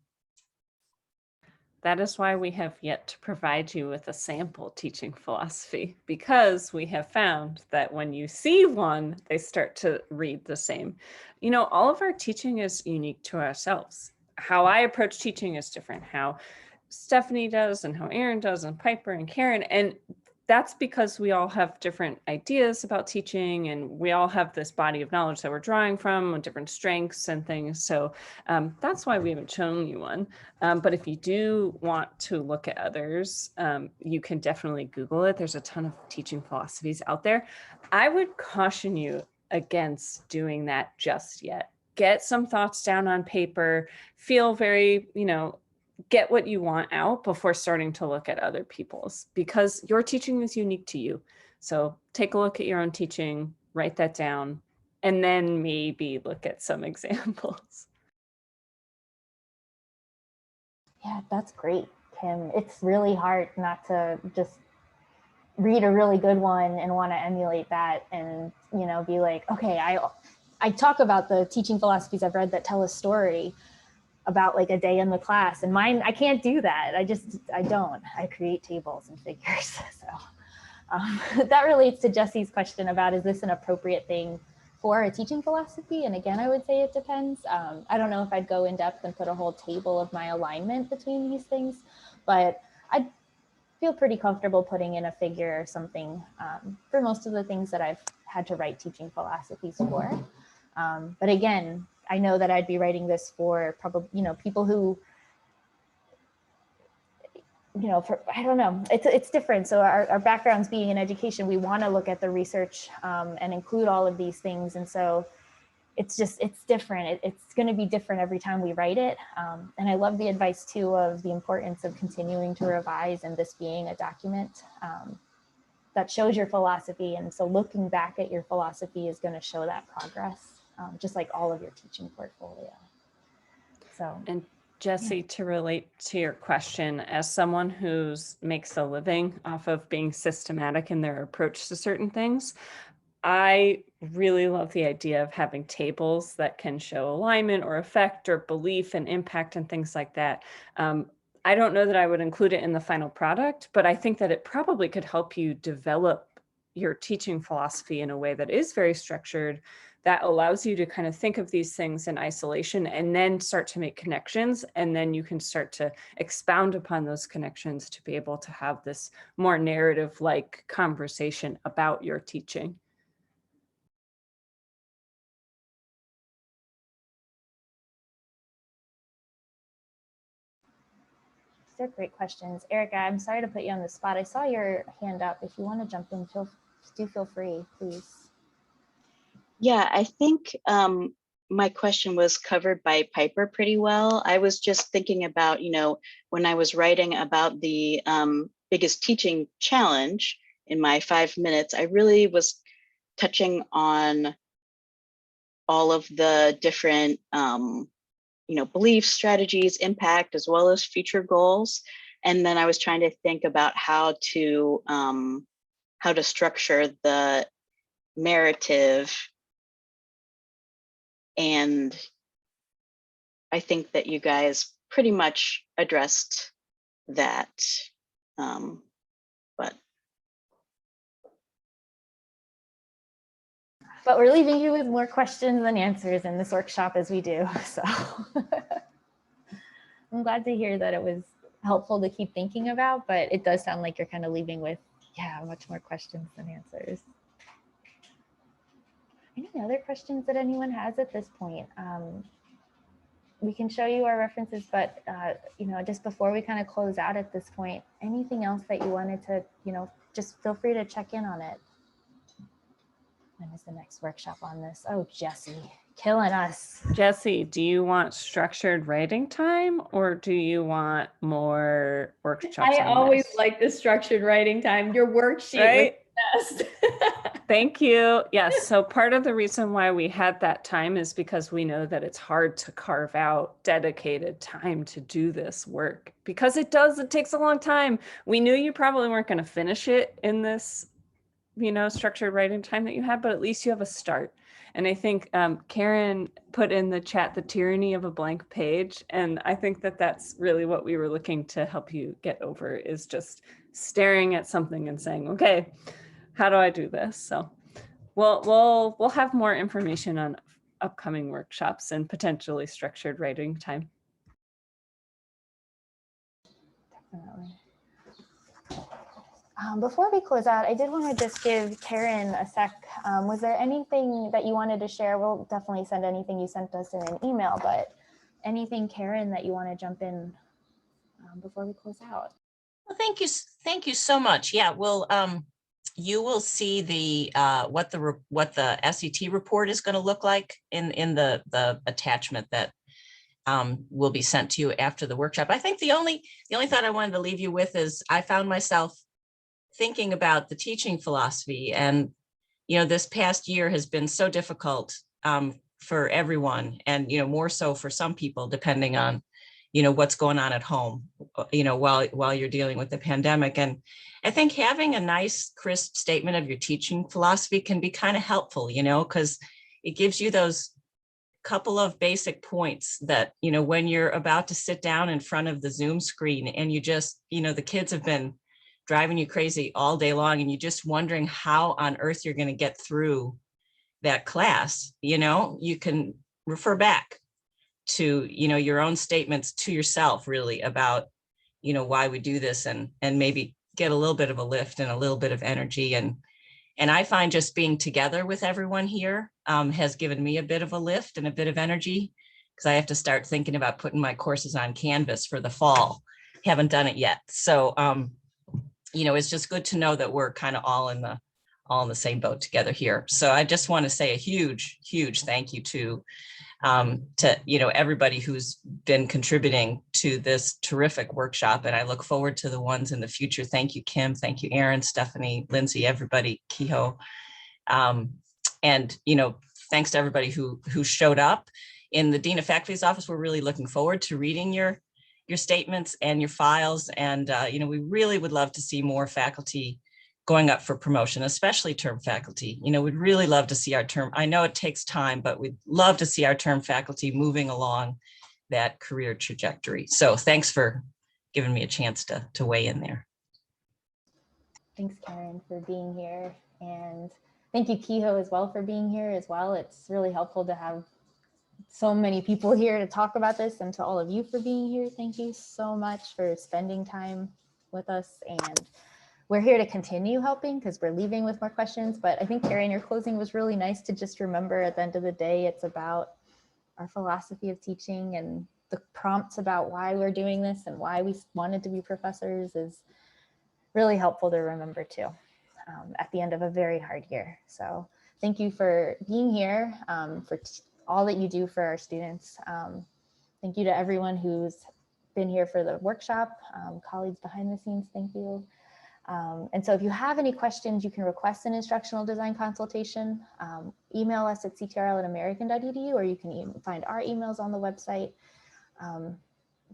[SPEAKER 9] That is why we have yet to provide you with a sample teaching philosophy, because we have found that when you see one, they start to read the same. You know, all of our teaching is unique to ourselves. How I approach teaching is different, how Stephanie does and how Aaron does and Piper and Karen. And that's because we all have different ideas about teaching, and we all have this body of knowledge that we're drawing from with different strengths and things. So that's why we haven't shown you one. But if you do want to look at others, you can definitely Google it. There's a ton of teaching philosophies out there. I would caution you against doing that just yet. Get some thoughts down on paper, feel very, you know, get what you want out before starting to look at other people's, because your teaching is unique to you. So take a look at your own teaching, write that down, and then maybe look at some examples.
[SPEAKER 3] Yeah, that's great, Kim. It's really hard not to just read a really good one and want to emulate that and, you know, be like, okay, I talk about the teaching philosophies I've read that tell a story about like a day in the class, and mine, I can't do that. I don't. I create tables and figures. So that relates to Jesse's question about, is this an appropriate thing for a teaching philosophy? And again, I would say it depends. I don't know if I'd go in depth and put a whole table of my alignment between these things, but I'd feel pretty comfortable putting in a figure or something for most of the things that I've had to write teaching philosophies for. But again, I know that I'd be writing this for probably, you know, people who, you know, for, I don't know, it's different. So our backgrounds being in education, we want to look at the research and include all of these things. And so it's different. It's going to be different every time we write it. And I love the advice too of the importance of continuing to revise, and this being a document that shows your philosophy. And so looking back at your philosophy is going to show that progress. Just like all of your teaching portfolio. So,
[SPEAKER 9] and Jesse, to relate to your question, as someone who makes a living off of being systematic in their approach to certain things, I really love the idea of having tables that can show alignment or effect or belief and impact and things like that. I don't know that I would include it in the final product, but I think that it probably could help you develop your teaching philosophy in a way that is very structured, that allows you to kind of think of these things in isolation and then start to make connections. And then you can start to expound upon those connections to be able to have this more narrative-like conversation about your teaching.
[SPEAKER 3] These are great questions. Erica, I'm sorry to put you on the spot. I saw your hand up. If you want to jump in, do feel free, please.
[SPEAKER 6] Yeah, I think my question was covered by Piper pretty well. I was just thinking about, when I was writing about the biggest teaching challenge in my 5 minutes, I really was touching on all of the different, beliefs, strategies, impact, as well as future goals. And then I was trying to think about how to structure the narrative. And I think that you guys pretty much addressed that.
[SPEAKER 3] But we're leaving you with more questions than answers in this workshop, as we do. So I'm glad to hear that it was helpful to keep thinking about, but it does sound like you're kind of leaving with, yeah, much more questions than answers. Any other questions that anyone has at this point? We can show you our references, but just before we kind of close out at this point, anything else that you wanted to, just feel free to check in on it. When is the next workshop on this? Oh, Jesse, killing us.
[SPEAKER 9] Jesse, do you want structured writing time or do you want more workshops?
[SPEAKER 11] I always like the structured writing time. Your worksheet
[SPEAKER 9] right?
[SPEAKER 11] was the best.
[SPEAKER 9] Thank you. Yes. So part of the reason why we had that time is because we know that it's hard to carve out dedicated time to do this work because it takes a long time. We knew you probably weren't going to finish it in this structured writing time that you have, but at least you have a start. And I think Karen put in the chat the tyranny of a blank page. And I think that that's really what we were looking to help you get over, is just staring at something and saying, okay, how do I do this? So we'll have more information on upcoming workshops and potentially structured writing time.
[SPEAKER 3] Definitely. Before we close out, I did want to just give Karen a sec. Was there anything that you wanted to share? We'll definitely send anything you sent us in an email, but anything, Karen, that you want to jump in before we close out?
[SPEAKER 2] Well, thank you so much. Yeah, well, you will see the what the SET report is going to look like in the attachment that will be sent to you after the workshop. I think the only thought I wanted to leave you with is I found myself thinking about the teaching philosophy, and this past year has been so difficult for everyone, and more so for some people, depending on what's going on at home while you're dealing with the pandemic. And I think having a nice crisp statement of your teaching philosophy can be kind of helpful, because it gives you those couple of basic points that when you're about to sit down in front of the Zoom screen and you just the kids have been driving you crazy all day long and you're just wondering how on earth you're going to get through that class, you can refer back to, your own statements to yourself really about, why we do this, and maybe get a little bit of a lift and a little bit of energy. And I find just being together with everyone here has given me a bit of a lift and a bit of energy, because I have to start thinking about putting my courses on Canvas for the fall. Haven't done it yet. So, it's just good to know that we're kind of all in the same boat together here. So I just want to say a huge thank you to everybody who's been contributing to this terrific workshop, and I look forward to the ones in the future. Thank you, Kim. Thank you, Erin, Stephanie, Lindsay, everybody, Kehoe, and thanks to everybody who showed up. In the Dean of Faculty's office, we're really looking forward to reading your statements and your files. And, we really would love to see more faculty going up for promotion, especially term faculty. We'd really love to see our term. I know it takes time, but we'd love to see our term faculty moving along that career trajectory. So thanks for giving me a chance to weigh in there.
[SPEAKER 3] Thanks, Karen, for being here. And thank you, Kehoe, as well, for being here as well. It's really helpful to have so many people here to talk about this, and to all of you for being here. Thank you so much for spending time with us. And we're here to continue helping because we're leaving with more questions. But I think, Karen, your closing was really nice to just remember at the end of the day, it's about our philosophy of teaching, and the prompts about why we're doing this and why we wanted to be professors is really helpful to remember too, at the end of a very hard year. So thank you for being here, for all that you do for our students. Thank you to everyone who's been here for the workshop, colleagues behind the scenes, thank you. And so if you have any questions, you can request an instructional design consultation. Email us at ctrl@american.edu, or you can even find our emails on the website.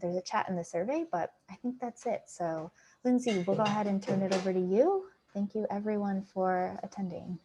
[SPEAKER 3] There's a chat in the survey, but I think that's it. So Lindsay, we'll go ahead and turn it over to you. Thank you everyone for attending.